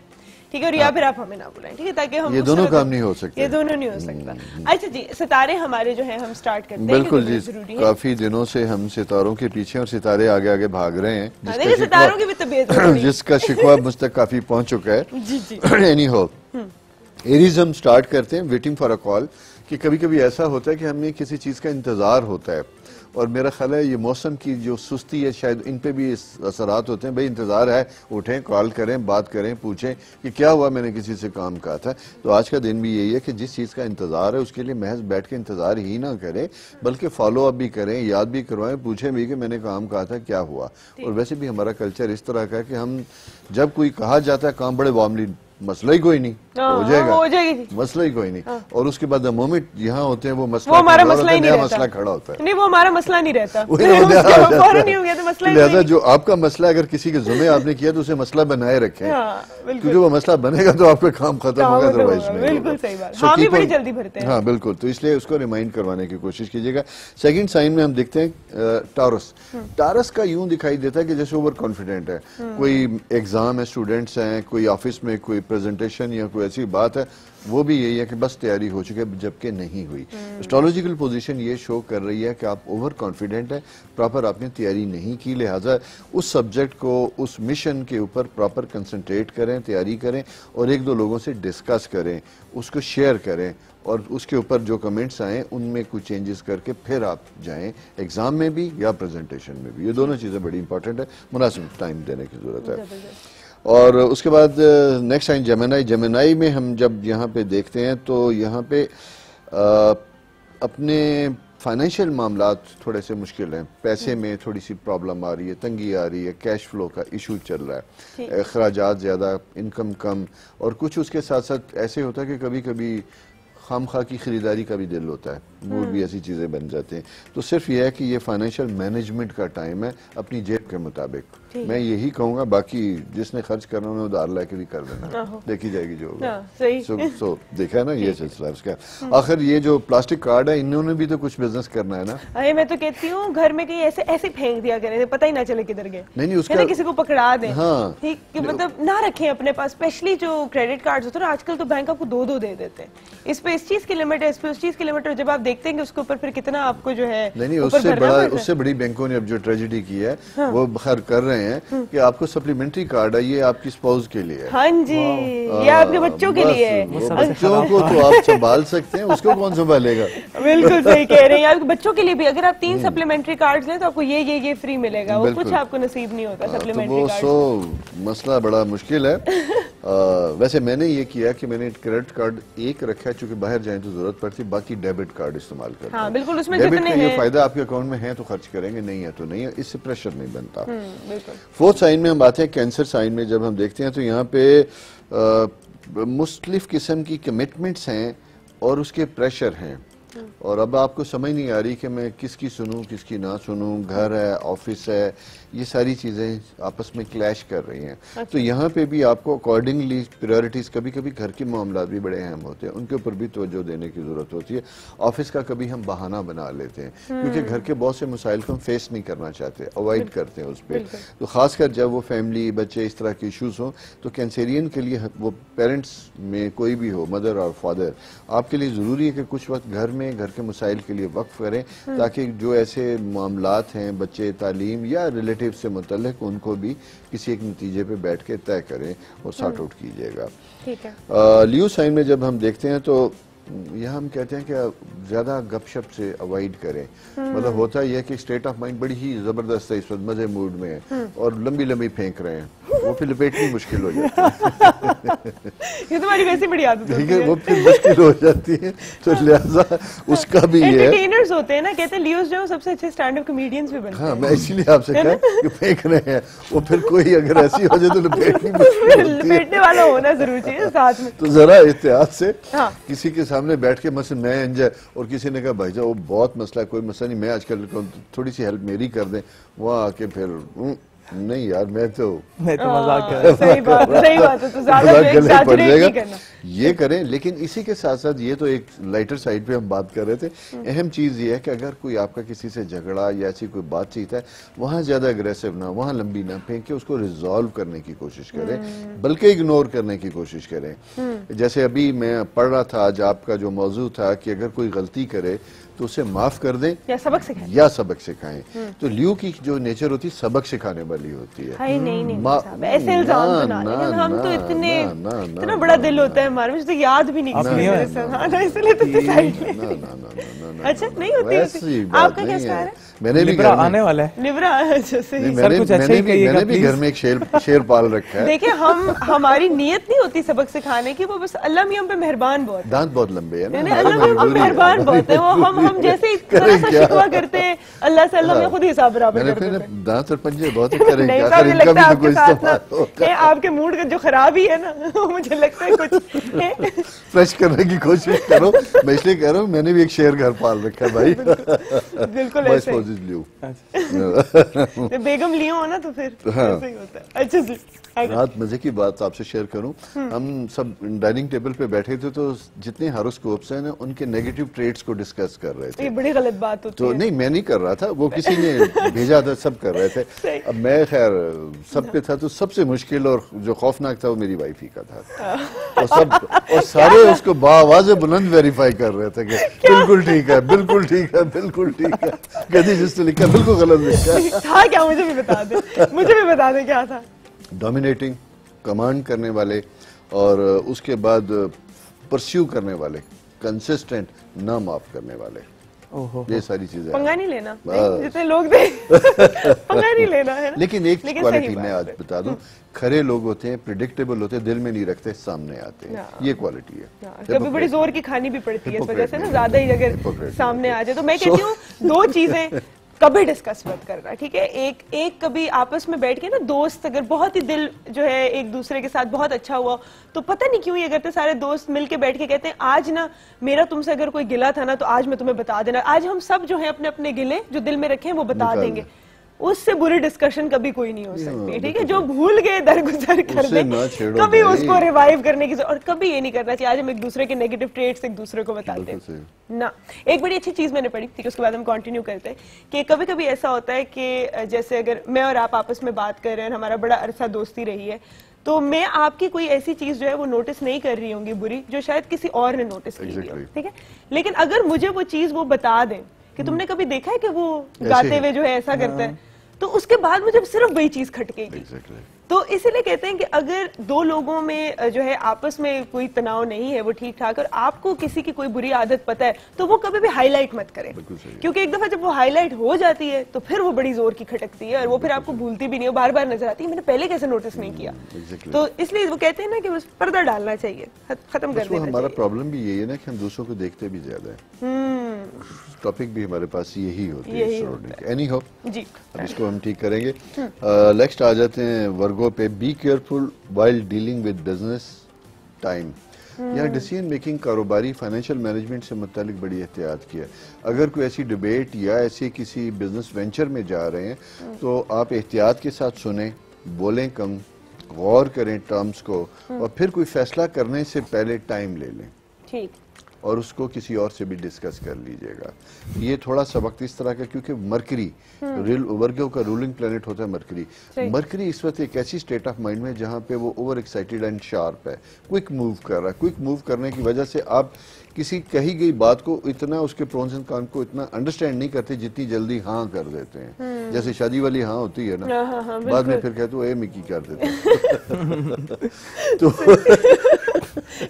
ठीक है, और या फिर आप हमें ना बुलाएं, ठीक है, ताकि हम ये दोनों काम नहीं हो सकते, ये दोनों नहीं हो सकता। अच्छा जी, सितारे हमारे जो हैं हम स्टार्ट करते हैं। बिल्कुल जी, काफी दिनों से हम सितारों के पीछे, और सितारे आगे आगे भाग रहे हैं, सितारों की भी तबीयत जिसका शिकवा मुझ तक काफी पहुंच चुका है। एनी हो, एरीज हम स्टार्ट करते हैं वेटिंग फॉर अ कॉल, कि कभी कभी ऐसा होता है कि हमें किसी चीज का इंतजार होता है, और मेरा ख्याल है ये मौसम की जो सुस्ती है शायद इन पे भी असरात होते हैं। भाई इंतजार है, उठें, कॉल करें, बात करें, पूछें कि क्या हुआ, मैंने किसी से काम कहा था। तो आज का दिन भी यही है कि जिस चीज़ का इंतजार है उसके लिए महज बैठ के इंतजार ही ना करें, बल्कि फॉलो अप भी करें, याद भी करवाएं, पूछें भी कि मैंने काम कहा था, क्या हुआ। और वैसे भी हमारा कल्चर इस तरह का है कि हम जब कोई कहा जाता है काम, बड़े वार्मली, मसला ही कोई नहीं, हो जाएगा, मसला ही कोई नहीं, और उसके बाद मोमेंट यहाँ होते हैं वो मसला, वो हमारा मसला ही नहीं रहता, मसला खड़ा होता है, नहीं वो हमारा मसला नहीं रहता, लिहाजा जो आपका मसला अगर किसी के जुम्मे आपने किया तो उसे मसला बनाए रखें, क्योंकि वो मसला बनेगा तो आपका काम खत्म होगा, अदरवाइज नहीं। बिल्कुल सही बात, हम भी बड़ी जल्दी भरते हैं। हाँ बिल्कुल, तो इसलिए उसको रिमाइंड करवाने की कोशिश कीजिएगा। सेकंड साइन में हम देखते हैं टॉरस। टॉरस का यूं दिखाई देता है कि जैसे ओवर कॉन्फिडेंट है, कोई एग्जाम है, स्टूडेंट्स हैं, कोई ऑफिस में कोई प्रेजेंटेशन या कोई ऐसी बात है, वो भी यही है कि बस तैयारी हो चुकी है, जबकि नहीं हुई। एस्ट्रोलॉजिकल पोजीशन ये शो कर रही है कि आप ओवर कॉन्फिडेंट है, प्रॉपर आपने तैयारी नहीं की, लिहाजा उस सब्जेक्ट को, उस मिशन के ऊपर प्रॉपर कंसंट्रेट करें, तैयारी करें, और एक दो लोगों से डिस्कस करें, उसको शेयर करें, और उसके ऊपर जो कमेंट्स आए उनमें कुछ चेंजेस करके फिर आप जाएं, एग्जाम में भी या प्रेजेंटेशन में भी। ये दोनों चीज़ें बड़ी इंपॉर्टेंट है, मुनासिब टाइम देने की जरूरत है। और उसके बाद नेक्स्ट साइन जेमिनी। जेमिनी में हम जब यहाँ पे देखते हैं तो यहाँ पे अपने फाइनेंशियल मामलात थोड़े से मुश्किल हैं, पैसे में थोड़ी सी प्रॉब्लम आ रही है, तंगी आ रही है, कैश फ्लो का इशू चल रहा है, अखराजात ज़्यादा, इनकम कम, और कुछ उसके साथ साथ ऐसे होता है कि कभी कभी खामखा की खरीदारी का भी दिल होता है, मूड भी ऐसी चीज़ें बन जाते हैं। तो सिर्फ यह है कि ये फाइनेंशियल मैनेजमेंट का टाइम है, अपनी जेब के मुताबिक मैं यही कहूँगा, बाकी जिसने खर्च करना उन्हें उधार लाके भी कर देना, देखी जाएगी जो होगा। सो देखा है ना ये सिलसिला उसका। आखिर ये जो प्लास्टिक कार्ड है, इन्होंने भी तो कुछ बिजनेस करना है ना। अरे मैं तो कहती हूँ घर में कहीं ऐसे ऐसे फेंक दिया करें, पता ही ना चले किधर गए, नहीं उसका किसी को पकड़ा दें। हाँ, मतलब ना रखें अपने पास, स्पेशली जो क्रेडिट कार्ड होते हैं आजकल तो बैंक आपको 2-2 दे देते हैं, इस पे इस चीज की लिमिट है, इस पे उस चीज की लिमिट है, जब आप देखते हैं कि उसके ऊपर फिर कितना आपको जो है नहीं उससे बड़ी बैंकों ने अब जो ट्रेजेडी की है वो बाहर कर रहे हैं कि आपको सप्लीमेंट्री कार्ड है, ये आपकी स्पाउस के लिए। हाँ जी, ये आपके बच्चों के लिए है। बच्चों को तो आप संभाल सकते हैं, उसको कौन संभालेगा? बिल्कुल सही कह रहे हैं। आपके बच्चों के लिए भी अगर आप 3 सप्लीमेंट्री कार्ड लें तो आपको ये फ्री मिलेगा, वो कुछ आपको नसीब नहीं होता सप्लीमेंट्री कार्ड। तो मसला बड़ा मुश्किल है। वैसे मैंने ये किया कि मैंने क्रेडिट कार्ड एक रखा है, चूंकि बाहर जाए तो जरूरत पड़ती, बाकी डेबिट कार्ड इस्तेमाल करता हूं। हाँ, बिल्कुल, उसमें डेबिट जितने का ये हैं फायदा आपके अकाउंट में है तो खर्च करेंगे, नहीं है तो नहीं है, इससे प्रेशर नहीं बनता। फोर्थ साइन में हम आते हैं कैंसर साइन में। जब हम देखते हैं तो यहाँ पे मुख्तलिफ किस्म की कमिटमेंट्स हैं और उसके प्रेशर हैं, और अब आपको समझ नहीं आ रही कि मैं किसकी सुनूं किसकी ना सुनूं। घर है, ऑफिस है, ये सारी चीजें आपस में क्लैश कर रही हैं। अच्छा। तो यहाँ पे भी आपको अकॉर्डिंगली प्रायोरिटीज, कभी कभी घर के मामला भी बड़े अहम होते हैं, उनके ऊपर भी तवज्जो देने की जरूरत होती है। ऑफिस का कभी हम बहाना बना लेते हैं क्योंकि घर के बहुत से मसाइल को हम फेस नहीं करना चाहते, अवॉइड करते हैं उस पर। तो खासकर जब वो फैमिली, बच्चे, इस तरह के इशूज हों तो कैंसेरियन के लिए, वो पेरेंट्स में कोई भी हो, मदर और फादर, आपके लिए जरूरी है कि कुछ वक्त घर में घर के मसाइल के लिए वक्फ करें, ताकि जो ऐसे मामलात हैं बच्चे, तालीम या रिलेटिव से मुतल्लिक, उनको भी किसी एक नतीजे पे बैठ के तय करें और सॉर्ट आउट कीजिएगा। ठीक है। लियो साइन में जब हम देखते हैं तो यहाँ हम कहते हैं कि ज्यादा गपशप से अवॉइड करें। मतलब होता यह है कि स्टेट ऑफ माइंड बड़ी ही जबरदस्त है, इस वक्त मजे मूड में है और लंबी लंबी फेंक रहे हैं, वो फिर लपेटनी मुश्किल हो जाती है। ये तुम्हारी वैसे बड़ी आदत है, वो फिर मुश्किल हो जाती है, तो लिहाजा उसका भी ये एंटरटेनर्स होते हैं ना, कहते हैं लियोस जो सबसे अच्छे स्टैंड अप कॉमेडियंस भी बनते हैं। हाँ, मैं इसीलिए आपसे कहा कि फेंक रहे हैं, वो फिर कोई अगर ऐसी हो जाए तो लपेटनी मुश्किल होती है। लपेटने वाला होना जरूरी चाहिए साथ में। तो जरा एहतियात से किसी के सामने बैठ के, मसलन मैं एंजॉय और किसी ने कहा भाई साहब वो बहुत मसला है, कोई मसला नहीं, मैं आजकल थोड़ी सी हेल्प मेरी कर दें, वहाँ आके फिर नहीं यार मैं तो मजाक कर रहा हूं। सही बात है, तो ज्यादा एग्जैजरेट नहीं करना। ये करें, लेकिन इसी के साथ साथ ये तो एक लाइटर साइड पे हम बात कर रहे थे। अहम चीज ये है कि अगर कोई आपका किसी से झगड़ा या ऐसी कोई बातचीत है, वहां ज्यादा अग्रेसिव ना, वहां लंबी ना फेंके, उसको रिजॉल्व करने की कोशिश करें, बल्कि इग्नोर करने की कोशिश करें। जैसे अभी मैं पढ़ रहा था, आज आपका जो मौजू था कि अगर कोई गलती करे तो उसे माफ कर दें या सबक सिखाएं। तो लियो की जो नेचर होती है सबक सिखाने वाली होती है। ऐसे इल्जाम हम तो इतना बड़ा दिल होता है हमारे, मुझे तो याद भी नहीं किया, इसलिए तो अच्छा नहीं होती। आपका क्या ख्याल है? मैंने भी आने वाला है मैंने भी घर में एक शेर पाल रखा है। देखिए, हमारी नीयत नहीं होती सबक सिखाने की, वो बस अल्लाह मियां पे मेहरबान बहुत, दांत बहुत लंबे है ना, अल्लाह मेहरबान बहुत है। वो हम जैसे ही थोड़ा सा शिकवा करते हैं अल्लाह से, अल्लाह में खुद हिसाब बराबर कर देते हैं। दांत और पंजे बहुत करेंगे, आपके मूड का जो खराबी है ना, मुझे लगता है कुछ फ्रेश करने की कोशिश करो। मैं इसलिए कह रहा हूँ, मैंने भी एक शेर घर पाल रखा है भाई। बिल्कुल ऐसे बेगम लियो हो ना, तो फिर ऐसे ही होता है। अच्छा जी, रात मजे की बात आपसे शेयर करूं, हम सब डाइनिंग टेबल पे बैठे थे तो जितने हॉरोस्कोप्स हैं ना, उनके नेगेटिव ट्रेड्स को डिस्कस कर रहे थे। ये बड़ी गलत बात होती है। नहीं, मैं नहीं कर रहा था, वो किसी ने भेजा था, सब कर रहे थे। अब मैं खैर सब पे था, तो सबसे मुश्किल और जो खौफनाक था वो मेरी वाइफ ही का था। और सारे उसको बाआवाज़ बुलंद वेरीफाई कर रहे थे कि बिल्कुल ठीक है, बिल्कुल ठीक है, बिल्कुल ठीक है। कहती जिसने लिखा बिल्कुल गलत लिखा था। क्या मुझे भी बता दे क्या था? डोमिनेटिंग, कमांड करने वाले, और उसके बाद परस्यू करने वाले, कंसिस्टेंट, ना माफ करने वाले, ये सारी चीजें। पंगा नहीं लेना, जितने लोग थे पंगा नहीं लेना है। लेकिन एक क्वालिटी मैं आज बता दूं, खरे लोग होते हैं, प्रिडिक्टेबल होते हैं, दिल में नहीं रखते, सामने आते हैं, ये क्वालिटी है। कभी बड़ी जोर की खानी भी पड़ती है इस वजह से ना, ज्यादा ही अगर सामने आ जाए। तो मैं कहती हूँ दो चीजें कभी डिस्कस मत करना, ठीक है? एक कभी आपस में बैठ के ना, दोस्त अगर बहुत ही दिल जो है एक दूसरे के साथ बहुत अच्छा हुआ, तो पता नहीं क्यों ये करते, सारे दोस्त मिलके बैठ के कहते हैं आज ना मेरा तुमसे अगर कोई गिला था ना तो आज मैं तुम्हें बता देना। आज हम सब जो है अपने अपने गिले जो दिल में रखे हैं वो बता देंगे, उससे बुरी डिस्कशन कभी कोई नहीं हो सकती, ठीक है? जो भूल गए दरगुजर कर दे, कभी उसको रिवाइव करने की, और कभी ये नहीं करना चाहिए आज हम एक दूसरे के नेगेटिव ट्रेट्स एक दूसरे को बताते हैं ना। एक बड़ी अच्छी चीज मैंने पढ़ी, ठीक है, उसके बाद हम कंटिन्यू करते हैं कि कभी कभी ऐसा होता है कि जैसे अगर मैं और आप आपस में बात कर रहे हैं, हमारा बड़ा अरसा दोस्ती रही है, तो मैं आपकी कोई ऐसी चीज जो है वो नोटिस नहीं कर रही होंगी बुरी, जो शायद किसी और ने नोटिस की हो, ठीक है। लेकिन अगर मुझे वो चीज वो बता दें कि तुमने कभी देखा है कि वो गाते हुए जो है ऐसा करता है, तो उसके बाद मुझे सिर्फ वही चीज खटकेगी। तो इसीलिए कहते हैं कि अगर दो लोगों में जो है आपस में कोई तनाव नहीं है, वो ठीक ठाक, और आपको किसी की कोई बुरी आदत पता है, तो वो कभी भी हाईलाइट मत करें, क्योंकि एक दफा जब वो हाईलाइट हो जाती है तो फिर वो बड़ी जोर की खटकती है और वो फिर आपको भूलती भी नहीं, वो बार बार नजर आती है, मैंने पहले कैसे नोटिस नहीं किया। तो इसलिए वो कहते हैं ना कि बस पर्दा डालना चाहिए, खत्म कर देना चाहिए। हमारा प्रॉब्लम भी यही है ना कि हम दूसरों को देखते भी ज्यादा है। टॉपिक भी हमारे पास यही होती है। एनी हो जी, अब इसको हम ठीक करेंगे। नेक्स्ट आ जाते हैं वर्गो पे। Be careful while dealing with business time. यहाँ डिसीजन मेकिंग, कारोबारी, फाइनेंशियल मैनेजमेंट से मुतालिक बड़ी एहतियात की है। अगर कोई ऐसी डिबेट या ऐसे किसी बिजनेस वेंचर में जा रहे हैं तो आप एहतियात के साथ सुने, बोलें कम, गौर करें टर्म्स को, और फिर कोई फैसला करने से पहले टाइम ले लें, ठीक, और उसको किसी और से भी डिस्कस कर लीजिएगा। ये थोड़ा सा वक्त इस तरह का, क्योंकि मरकरी वर्गों का रूलिंग प्लेनेट होता है मरकरी। मरकरी इस वक्त एक ऐसी स्टेट ऑफ माइंड में जहाँ पे वो ओवर एक्साइटेड एंड शार्प है, क्विक मूव कर रहा है। क्विक मूव करने की वजह से आप किसी कही गई बात को इतना, उसके प्रोन्स एंड कॉन्स को इतना अंडरस्टैंड नहीं करते जितनी जल्दी हाँ कर देते हैं। जैसे शादी वाली हाँ होती है ना, बाद में फिर कहते हो ए मिकी कर देते तो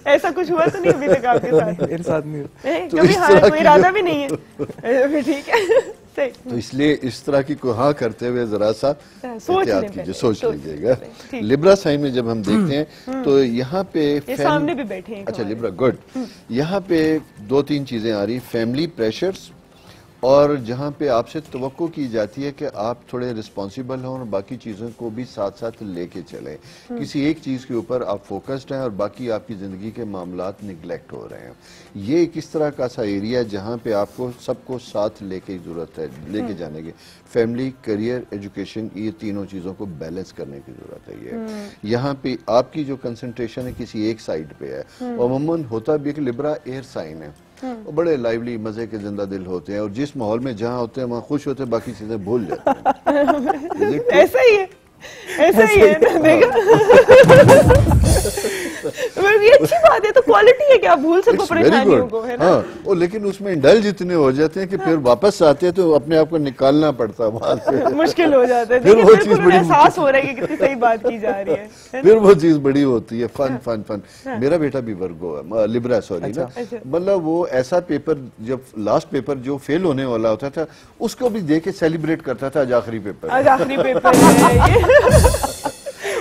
ऐसा कुछ हुआ तो नहीं अभी तक आपके साथ? मेरे साथ नहीं हुआ, तो कभी हाँ कोई इरादा भी नहीं है, ठीक है। तो इसलिए इस तरह की को हाँ करते हुए जरा सा एहतियात कीजिए, सोच लीजिएगा। लिब्रा साइन में जब हम देखते हैं तो यहाँ पे सामने भी बैठे हैं, अच्छा लिब्रा, गुड। यहाँ पे दो तीन चीजें आ रही, फैमिली प्रेशर्स, और जहाँ पे आपसे तवक्को की जाती है कि आप थोड़े रिस्पॉन्सिबल हों और बाकी चीज़ों को भी साथ साथ लेके चलें। किसी एक चीज़ के ऊपर आप फोकस्ड हैं और बाकी आपकी ज़िंदगी के मामलात निगलेक्ट हो रहे हैं। ये किस तरह का सा एरिया है जहाँ पे आपको सबको साथ लेके ज़रूरत है, लेके जाने की। फैमिली, करियर, एजुकेशन, ये तीनों चीज़ों को बैलेंस करने की ज़रूरत है। ये यहाँ पे आपकी जो कंसंट्रेशन है किसी एक साइड पे है, और अमूमन होता भी है कि लिब्रा एयर साइन है, वो बड़े लाइवली, मजे के, जिंदा दिल होते हैं, और जिस माहौल में जहाँ होते हैं वहाँ खुश होते हैं, बाकी चीजें भूल जाते हैं। ऐसा ही है, ऐसा ही है ना, देखा। ये अच्छी बात है, तो क्वालिटी है कि आप भूल सको परेशानियों को, है ना। हाँ, और लेकिन उसमें इंडल्ज इतने हो जाते हैं कि फिर वापस आते हैं तो अपने आप को निकालना पड़ता है वहां से, मुश्किल हो जाता है। फिर वो चीज बड़ी एहसास हो रहा है कि कितनी सही बात की जा रही है, फिर वो चीज बड़ी होती है। Fun fun fun. मेरा बेटा भी वर्गो है, लिब्रा, सॉरी ना, मतलब वो ऐसा पेपर, जब लास्ट पेपर जो फेल होने वाला होता था उसको भी देख के सेलिब्रेट करता था, आज आखिरी पेपर, आज आखिरी पेपर।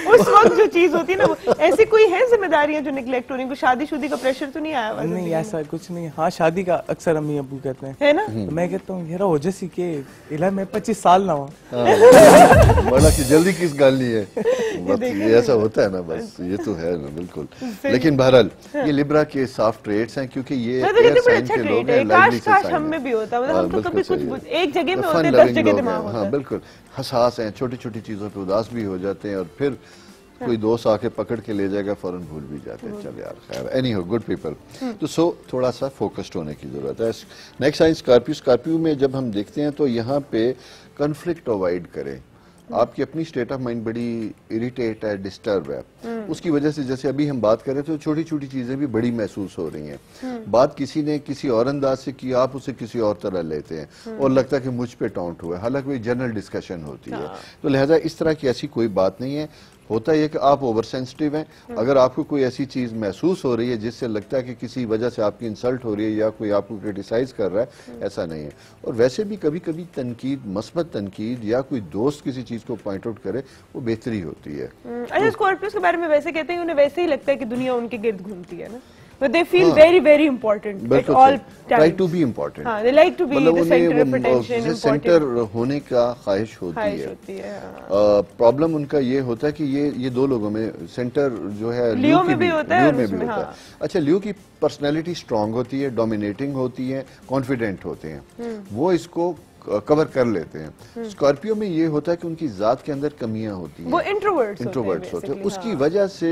उस वक्त जो चीज होती है ना, वो ऐसी कोई है जिम्मेदारियां जो निगलेक्ट हो रही हैं? शादी का प्रेशर तो नहीं आया? नहीं, ऐसा कुछ नहीं। हाँ, शादी का अक्सर अम्मी अबू कहते हैं, है ना। तो मैं कहता हूँ यार हो जैसी के इला मैं 25 साल ना हुआ, बड़ा कि जल्दी किस गाल नहीं है, ये ऐसा होता है ना, बस ये तो है ना, बिल्कुल। लेकिन बहरहाल ये लिब्रा के सॉफ्ट ट्रेड्स हैं, क्योंकि ये एयर साइन के लोग हैं, लाइवली से साइन है। हम में भी होता है, हम तो कभी कुछ एक जगह में होते हैं, 10 जगह दिमाग होता है। हाँ बिल्कुल, हसास हैं, छोटी छोटी चीजों पे उदास भी हो जाते हैं, और फिर कोई दोस्त आके पकड़ के ले जाएगा, फौरन भूल भी जाते हैं। चल यार, खैर, एनी हो, गुड पीपल। तो थोड़ा सा फोकस्ड होने की जरूरत है। Next sign Scorpio. स्कॉर्पियो में जब हम देखते हैं तो यहाँ पे कन्फ्लिक्ट अवॉइड करें। आपकी अपनी स्टेट ऑफ माइंड बड़ी इरिटेट है, डिस्टर्ब है, उसकी वजह से जैसे अभी हम बात करें तो छोटी छोटी चीजें भी बड़ी महसूस हो रही हैं। बात किसी ने किसी और अंदाज से की, आप उसे किसी और तरह लेते हैं और लगता है कि मुझ पे टाउंट हुआ है, हालांकि कोई जनरल डिस्कशन होती है। तो लिहाजा इस तरह की ऐसी कोई बात नहीं है। होता यह कि आप ओवर सेंसिटिव हैं। अगर आपको कोई ऐसी चीज महसूस हो रही है जिससे लगता है कि किसी वजह से आपकी इंसल्ट हो रही है या कोई आपको क्रिटिसाइज कर रहा है, ऐसा नहीं है। और वैसे भी कभी कभी तनकीद, मस्बत तनकीद, या कोई दोस्त किसी चीज को पॉइंट आउट करे, वो बेहतरी होती है। अच्छा, स्कॉर्पियोस के बारे में वैसे कहते हैं, उन्हें वैसे ही लगता है कि दुनिया उनके गिर्द घूमती है ना, but they feel very very important at all times. Try to be important. हाँ, they like to be the center of attention, important. Centre होने का ख्वाहिश होती है। प्रॉब्लम उनका ये होता है कि ये दो लोगों में सेंटर जो है, लियो में भी होता है, लियो में भी होता है। अच्छा, लियो की पर्सनैलिटी स्ट्रांग होती है, डोमिनेटिंग होती है, कॉन्फिडेंट होते हैं, वो इसको कवर कर लेते हैं। स्कॉर्पियो में ये होता है कि उनकी जात के अंदर कमियां होती हैं, वो इंट्रोवर्ट्स होते हैं। उसकी वजह से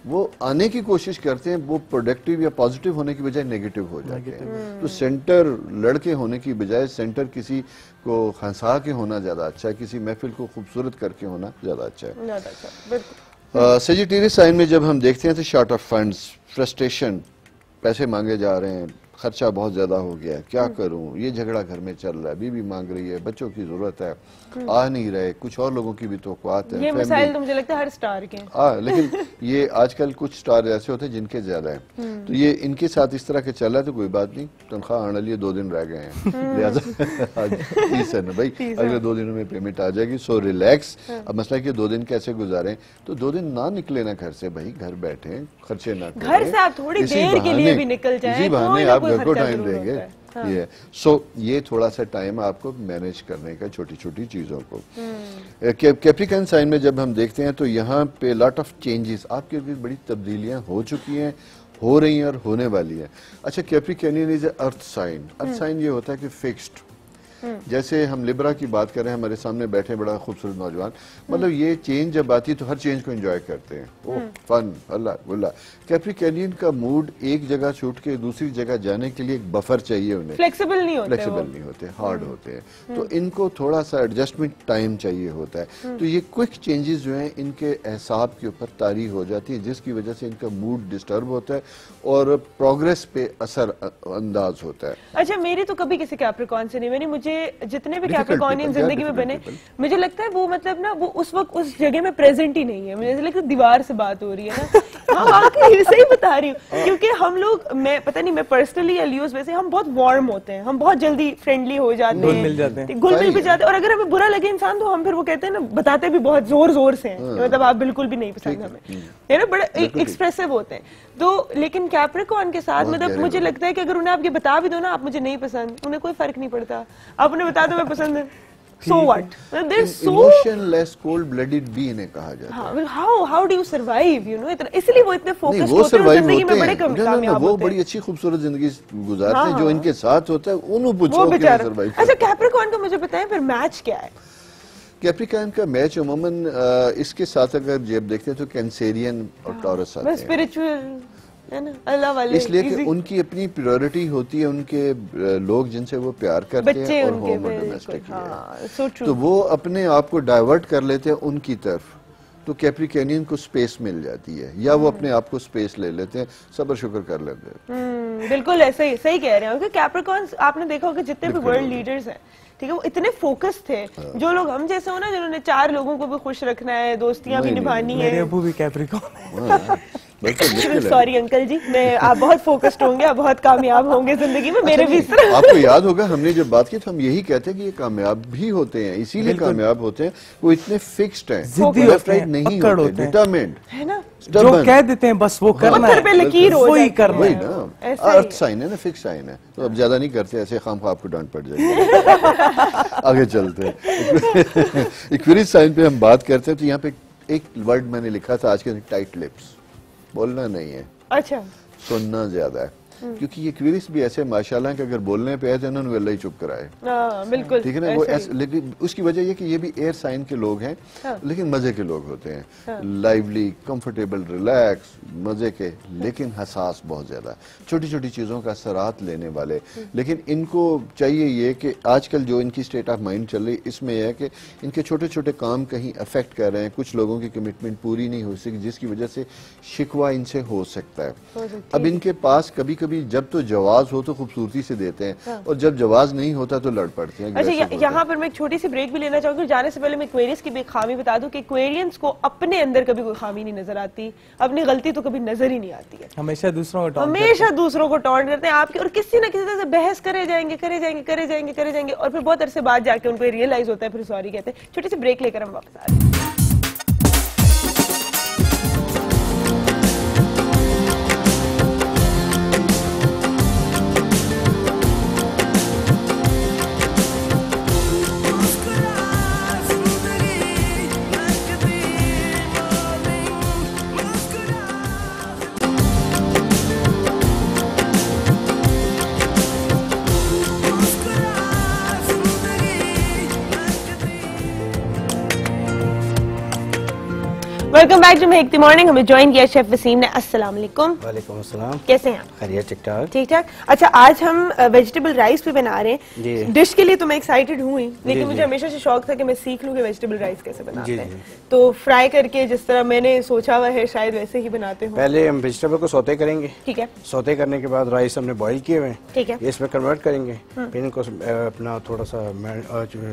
वो आने की कोशिश करते हैं, वो प्रोडक्टिव या पॉजिटिव होने की बजाय नेगेटिव हो जाते हैं। तो सेंटर लड़के होने की बजाय सेंटर किसी को हंसा के होना ज्यादा अच्छा है, किसी महफिल को खूबसूरत करके होना ज्यादा अच्छा है। सेजिटेरियस साइन में जब हम देखते हैं तो शॉर्ट ऑफ फंड्स, फ्रस्ट्रेशन, पैसे मांगे जा रहे हैं, खर्चा बहुत ज्यादा हो गया है, क्या करूं, ये झगड़ा घर में चल रहा है, बीवी मांग रही है, बच्चों की जरूरत है, आ नहीं रहे, कुछ और लोगों की भी तौक़ुआत है। ये मसाइल तो मुझे लगता है हर स्टार के लेकिन ये आजकल कुछ स्टार ऐसे होते हैं जिनके ज्यादा है, तो ये इनके साथ इस तरह के चल रहा है तो कोई बात नहीं, तनख्वाह आने लिए 2 दिन रह गए हैं, लिहाजा आज 30 है ना भाई, अगले 2 दिनों में पेमेंट आ जाएगी, सो रिलैक्स। अब मसला कि 2 दिन कैसे गुजारें, तो 2 दिन ना निकले ना घर से भाई, घर बैठे खर्चे ना करें, घर से आप थोड़ी देर के लिए भी निकल जाए, इसी बहाने आप घर को टाइम देंगे। ये सो ये थोड़ा सा टाइम आपको मैनेज करने का छोटी छोटी चीजों को। कैप्रिकॉर्न साइन में जब हम देखते हैं तो यहाँ पे लॉट ऑफ चेंजेस, आपके लिए बड़ी तब्दीलियां हो चुकी हैं, हो रही हैं और होने वाली हैं। अच्छा, Capricornian is earth sign. Earth sign ये होता है कि फिक्स्ड, जैसे हम लिब्रा की बात करें, हमारे सामने बैठे बड़ा खूबसूरत नौजवान, मतलब ये चेंज जब आती है तो हर चेंज को एंजॉय करते हैं, ओह फन हल्ला गुल्ला। कैप्रिकॉर्नियन का मूड एक जगह छूट के दूसरी जगह जाने के लिए एक बफर चाहिए उन्हें, फ्लेक्सिबल नहीं होते, हार्ड होते हैं, तो इनको थोड़ा सा एडजस्टमेंट टाइम चाहिए होता है। तो ये क्विक चेंजेस जो हैं इनके एहसाब के ऊपर तारी हो जाती है, जिसकी वजह से इनका मूड डिस्टर्ब होता है और प्रोग्रेस पे असर अंदाज होता है। अच्छा, मेरी तो कभी किसी कैप्रिकॉर्न से नहीं बनी, मुझे जितने भी कैप्रिकॉर्नियन जिंदगी में बने, मुझे लगता है वो मतलब ना वो उस वक्त उस जगह में प्रेजेंट ही नहीं है, मुझे लगता है दीवार से बात हो रही है ना। हाँ, सही बता रही हूँ, क्योंकि हम लोग, मैं पता नहीं, मैं पर्सनली अलियोस वैसे हम बहुत वार्म होते हैं, हम बहुत जल्दी फ्रेंडली हो जाते हैं, घुल मिल भी जाते हैं, और अगर हमें बुरा लगे इंसान तो हम फिर वो कहते हैं ना, बताते भी बहुत जोर जोर से हैं, मतलब आप बिल्कुल भी नहीं पसंद हमें, है ना, बड़े एक्सप्रेसिव होते हैं। तो लेकिन कैप्रिकॉर्न के साथ मतलब मुझे लगता है कि अगर उन्हें आप ये बता भी दो ना, आप मुझे नहीं पसंद, उन्हें कोई फर्क नहीं पड़ता, आप उन्हें बता दो मैं पसंद है, so what? They're so emotionless, cold-blooded भी इन्हें कहा जाता है। How do you survive? You know, इसलिए वो इतने फोकस्ड होते हैं, जिंदगी में बड़े कामयाब होते हैं। वो बड़ी अच्छी खूबसूरत जिंदगी गुजारते हैं, जो इनके साथ होता है उन्हें पूछो कि सर्वाइव। अच्छा, कैप्रिकॉर्न का मुझे बताएं फिर मैच क्या है? कैप्रिकॉर्न का मैच अमूमन इसके साथ अगर जब देखते हैं तो कैंसेरियन और टॉरस आते हैं, स्पिरिचुअल है ना, अल्लाह वाले, इसलिए कि उनकी अपनी प्रायोरिटी होती है, उनके लोग जिनसे वो प्यार करते हैं और होम और डोमेस्टिक है, तो वो अपने आप को डाइवर्ट कर लेते हैं उनकी तरफ, तो कैप्रिकॉर्नियन को स्पेस मिल जाती है, या वो अपने आप को स्पेस ले लेते हैं, सब्र शुक्र कर लेते हैं। बिल्कुल ऐसे ही सही कह रहे हैं, क्योंकि कैप्रिकॉर्न्स आपने देखा होगा जितने भी वर्ल्ड लीडर्स हैं, ठीक है, वो इतने फोकस थे, जो लोग हम जैसे हो ना, जिन्होंने 4 लोगों को भी खुश रखना है, दोस्तियां भी निभानी है। मेरे अबू भी कैप्रिकॉर्न है। सॉरी अंकल जी, मैं आप बहुत फोकस्ड होंगे, आप बहुत कामयाब होंगे जिंदगी में, मेरे भी। आपको याद होगा हमने जब बात की तो हम यही कहते हैं कि ये कामयाब भी होते हैं, इसीलिए कामयाब होते हैं, वो इतने फिक्स्ड हैं, जिद्दी लेफ्ट राइट नहीं होते, डिटरमिन्ड है ना, जो कह देते हैं बस वो करना है, पे लकीर हो वही करना है ना, अर्थ साइन है ना, फिक्स साइन है, तो अब ज्यादा नहीं करते ऐसे, खामखा आपको डांट पड़ जाएगी। आगे चलते हैं, एक्वेरियस साइन पे हम बात करते हैं, तो यहाँ पे एक वर्ड मैंने लिखा था आज के, टाइट लिप्स, बोलना नहीं है, अच्छा सुनना ज्यादा है, क्योंकि ये क्वेरीज भी ऐसे माशाल्लाह कि अगर बोलने पे है तो इन्होंने अल्लाह ही चुप कराए, बिल्कुल, ठीक है ना, वो लेकिन उसकी वजह ये कि ये भी एयर साइन के लोग हैं, लेकिन मजे के लोग होते हैं, लाइवली, कंफर्टेबल, रिलैक्स, मजे के, लेकिन हसास बहुत ज्यादा, छोटी छोटी चीजों का असरात लेने वाले, लेकिन इनको चाहिए ये कि आजकल जो इनकी स्टेट ऑफ माइंड चल रही इसमें यह है कि इनके छोटे छोटे काम कहीं अफेक्ट कर रहे हैं, कुछ लोगों की कमिटमेंट पूरी नहीं हो सकी, जिसकी वजह से शिकवा इनसे हो सकता है। अब इनके पास कभी कभी जब तो जवाब हो तो खूबसूरती से देते हैं, और जब जवाब नहीं होता तो लड़ पड़ते हैं। अच्छा, यहाँ पर मैं एक छोटी सी ब्रेक भी लेना चाहूंगी, जाने से पहले मैं एक्वेरियस की भी खामी बता दूं कि एक्वेरियंस को अपने अंदर कभी कोई खामी नहीं नजर आती, अपनी गलती तो कभी नजर ही नहीं आती है, हमेशा दूसरों को टॉन्ट करते हैं आपके, और किसी ना किसी तरह से बहस करे जाएंगे, और फिर बहुत अरसे बाद जाके उनको रियलाइज होता है, फिर सॉरी कहते हैं। छोटी सी ब्रेक लेकर हम वापस आ रहे हैं। Welcome back to make the morning. हमें ज्वाइन किया शेफ वसीम ने। अस्सलाम वालेकुम। वालेकुम अस्सलाम। कैसे हैं आप? खैरियत, ठीक ठाक। ठीक ठाक। अच्छा, आज हम वेजिटेबल राइस भी बना रहे हैं। डिश के लिए तो मैं एक्साइटेड हुई, लेकिन मुझे हमेशा से शौक था कि मैं सीख लूं कि वेजिटेबल राइस कैसे बनाते हैं। तो फ्राई करके जिस तरह मैंने सोचा हुआ है शायद वैसे ही बनाते हो। पहले हम वेजिटेबल को सौते करेंगे। ठीक है। सौते करने के बाद राइस हमने बॉईल किए हुए हैं। ठीक है। इसमें कन्वर्ट करेंगे। फिर इनको अपना थोड़ा सा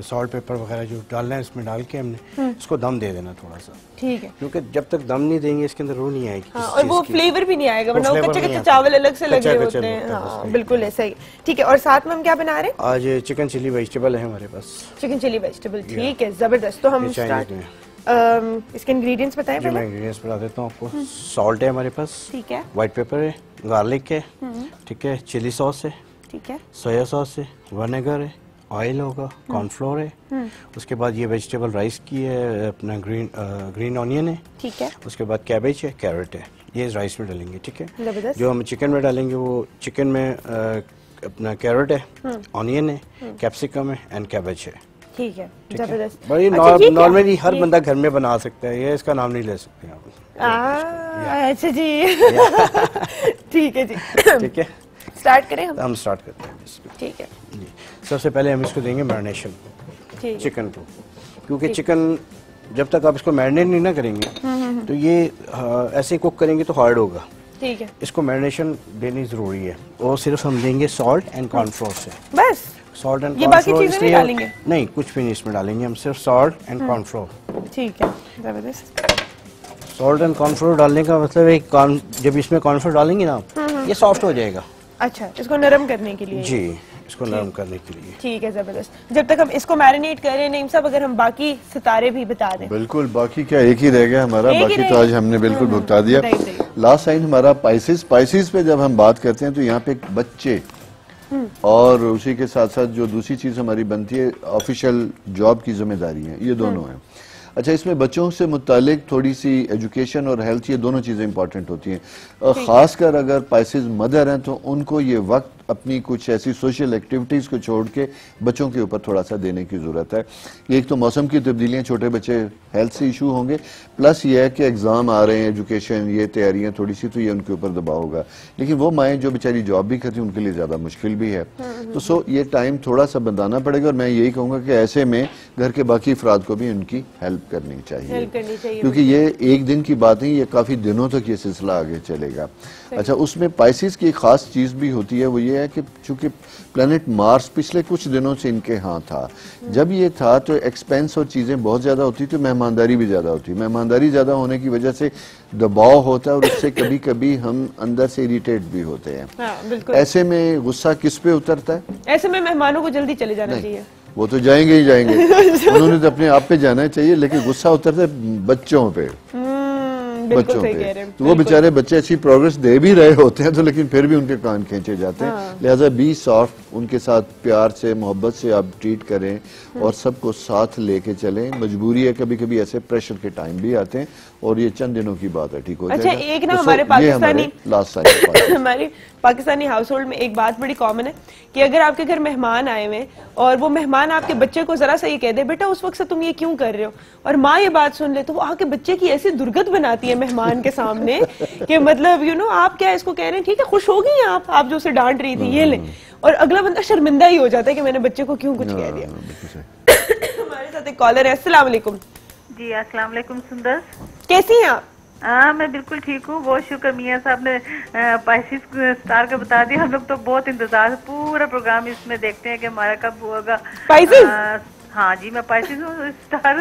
सॉल्ट पेपर वगैरह जो डालना है इसमें डाल के हमने इसको दम दे देना थोड़ा सा। ठीक है। क्योंकि जब तक दम नहीं देंगे इसके अंदर रूह नहीं आएगी। हाँ, और वो फ्लेवर भी नहीं आएगा, वरना वो कच्चे कच्चे चावल अलग से लगे होते हैं। हाँ, बिल्कुल ऐसा ही। ठीक है। और साथ में हम क्या बना रहे हैं? आज चिकन चिली वेजिटेबल है हमारे पास। चिकन चिली वेजिटेबल, ठीक है, जबरदस्त। तो हम इसके इंग्रेडिएंट्स बताएं पहले। मैं इंग्रेडिएंट्स बता देता हूँ आपको। सॉल्ट है हमारे पास, ठीक है। व्हाइट पेपर है, गार्लिक है, ठीक है, चिली सॉस है, ठीक है, सोया सॉस है, विनेगर है, ऑयल होगा, कॉर्नफ्लोर है। उसके बाद ये वेजिटेबल राइस की है, अपना ग्रीन ऑनियन है, ठीक है। उसके बाद कैबेज है, कैरेट है, ये राइस में डालेंगे, ठीक है। जो हम चिकन में डालेंगे वो चिकन में अपना कैरेट है, ऑनियन है, कैप्सिकम है एंड कैबेज है, ठीक है। जबरदस्त। बड़ी नॉर्मली हर बंदा घर में बना सकता है, ये इसका नाम नहीं ले सकते आप। अच्छा जी। ठीक है जी, ठीक है। स्टार्ट करें हम स्टार्ट करते हैं। ठीक है जी। सबसे पहले हम इसको देंगे मैरिनेशन चिकन को, क्योंकि चिकन जब तक आप इसको मैरिनेट नहीं ना करेंगे तो ये ऐसे कुक करेंगे तो हार्ड होगा। ठीक है। इसको मैरिनेशन देनी जरूरी है और सिर्फ हम देंगे सॉल्ट एंड कॉर्नफ्लोर से बस। सॉल्ट एंड ये बाकी चीजें नहीं डालेंगे? नहीं, कुछ भी नहीं इसमें डालेंगे, हम सिर्फ सॉल्ट एंड कॉर्नफ्लोर। ठीक है, जबरदस्त। सॉल्ट एंड कॉर्नफ्लोर डालने का मतलब है जब इसमें कॉर्नफ्लोर डालेंगे ना ये सॉफ्ट हो जाएगा। अच्छा, इसको नरम करने के लिए? जी, इसको नरम करने के लिए। ठीक है, जबरदस्त। जब तक हम इसको मैरिनेट करें, नईम साहब अगर हम बाकी सितारे भी बता दें। बिल्कुल, बाकी क्या एक ही रह गया हमारा, बाकी तो आज हमने बिल्कुल भुगता दिया। लास्ट टाइम हमारा स्पाइसेस पे जब हम बात करते हैं तो यहाँ पे बच्चे और उसी के साथ साथ जो दूसरी चीज हमारी बनती है ऑफिशियल जॉब की जिम्मेदारी है, ये दोनों हैं। अच्छा, इसमें बच्चों से मुतालिक थोड़ी सी एजुकेशन और हेल्थ, ये दोनों चीजें इंपॉर्टेंट होती हैं। खासकर अगर पाइसेस मदर हैं तो उनको ये वक्त अपनी कुछ ऐसी सोशल एक्टिविटीज को छोड़ के बच्चों के ऊपर थोड़ा सा देने की जरूरत है। एक तो मौसम की तब्दीलियां, छोटे बच्चे हेल्थ से इशू होंगे, प्लस ये है कि एग्जाम आ रहे हैं, एजुकेशन, ये तैयारियां थोड़ी सी, तो ये उनके ऊपर दबाव होगा। लेकिन वो माएँ जो बेचारी जॉब भी करती हैं उनके लिए ज्यादा मुश्किल भी है। तो ये टाइम थोड़ा सा बताना पड़ेगा और मैं यही कहूंगा कि ऐसे में घर के बाकी अफराद को भी उनकी हेल्प करनी चाहिए, क्योंकि ये एक दिन की बात नहीं, ये काफी दिनों तक ये सिलसिला आगे चलेगा। अच्छा, उसमें पाइसेस की खास चीज भी होती है, वो ये है कि चूंकि प्लेनेट मार्स पिछले कुछ दिनों से इनके यहाँ था, जब ये था तो एक्सपेंस और चीजें बहुत ज्यादा होती, तो मेहमानदारी भी ज्यादा होती। मेहमानदारी ज्यादा होने की वजह से दबाव होता है और उससे कभी कभी हम अंदर से इरिटेट भी होते हैं। बिल्कुल। ऐसे में गुस्सा किस पे उतरता है? ऐसे में मेहमानों को जल्दी चले जाना चाहिए। वो तो जाएंगे ही जाएंगे, उन्होंने तो अपने आप पे जाना चाहिए, लेकिन गुस्सा उतरता है बच्चों पे, बच्चों पे। तो वो बेचारे बच्चे अच्छी प्रोग्रेस दे भी रहे होते हैं तो लेकिन फिर भी उनके कान खींचे जाते हैं। लिहाजा बी सॉफ्ट, उनके साथ प्यार से मोहब्बत से आप ट्रीट करें और सबको साथ लेके चलें। मजबूरी है, कभी कभी ऐसे प्रेशर के टाइम भी आते हैं और ये चंद दिनों की बात है, ठीक हो जाएगा। अच्छा, एक ना हमारे पाकिस्तानी लास्ट टाइम हमारी पाकिस्तानी हाउस होल्ड में एक बात बड़ी कॉमन है कि अगर आपके घर मेहमान आए हुए और वो मेहमान आपके बच्चे को जरा सा ये कह दे, बेटा उस वक्त से तुम ये क्यों कर रहे हो, और माँ ये बात सुन ले, तो वो आके बच्चे की ऐसी दुर्गत बनाती है मेहमान के सामने कि मतलब आप क्या इसको कह रहे हैं, ठीक है खुश हो गई आप जो उसे डांट रही थी, ये ले, और अगला बंदा शर्मिंदा ही हो जाता है कि मैंने बच्चे को क्यों कुछ कह दिया। हमारे साथ एक कॉलर है। अस्सलाम वालेकुम। जी अस्सलाम वालेकुम। सुंदर, कैसी हैं आप? हाँ, मैं बिल्कुल ठीक हूँ, बहुत शुक्र। मियाँ साहब ने पाइसेस स्टार का बता दिया। हम लोग तो बहुत इंतजार, पूरा प्रोग्राम इसमें देखते हैं कि हमारा कब होगा पाइसेस। हाँ जी, मैं पाइसेस स्टार,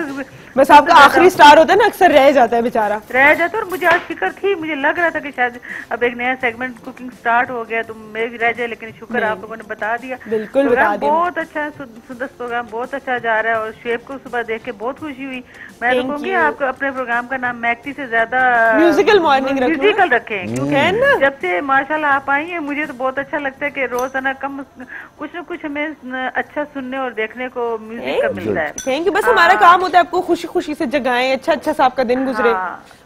बस आपका आखिरी स्टार होता है ना, अक्सर रह जाता है बेचारा, रह जाता है। और मुझे आज फिक्र थी, मुझे लग रहा था कि शायद अब एक नया सेगमेंट कुकिंग स्टार्ट हो गया तो मैं भी रह जाए, लेकिन शुक्र आप लोगों ने बता दिया। बिल्कुल बता दिया। बहुत अच्छा सुंदर प्रोग्राम, बहुत अच्छा जा रहा है और शेफ को सुबह देख के बहुत खुशी हुई। मैं तो कहूँगी आपको अपने प्रोग्राम का नाम मैक्टी से ज्यादा म्यूजिकल मॉर्निंग रखें, क्योंकि जब से माशाल्लाह आप आई हैं मुझे तो बहुत अच्छा लगता है कि रोजाना कम कुछ न कुछ हमें अच्छा सुनने और देखने को म्यूजिक का मिलता है। Thank you. बस हमारा काम होता है आपको खुशी खुशी से जगाएं, अच्छा सा आपका दिन गुजरे।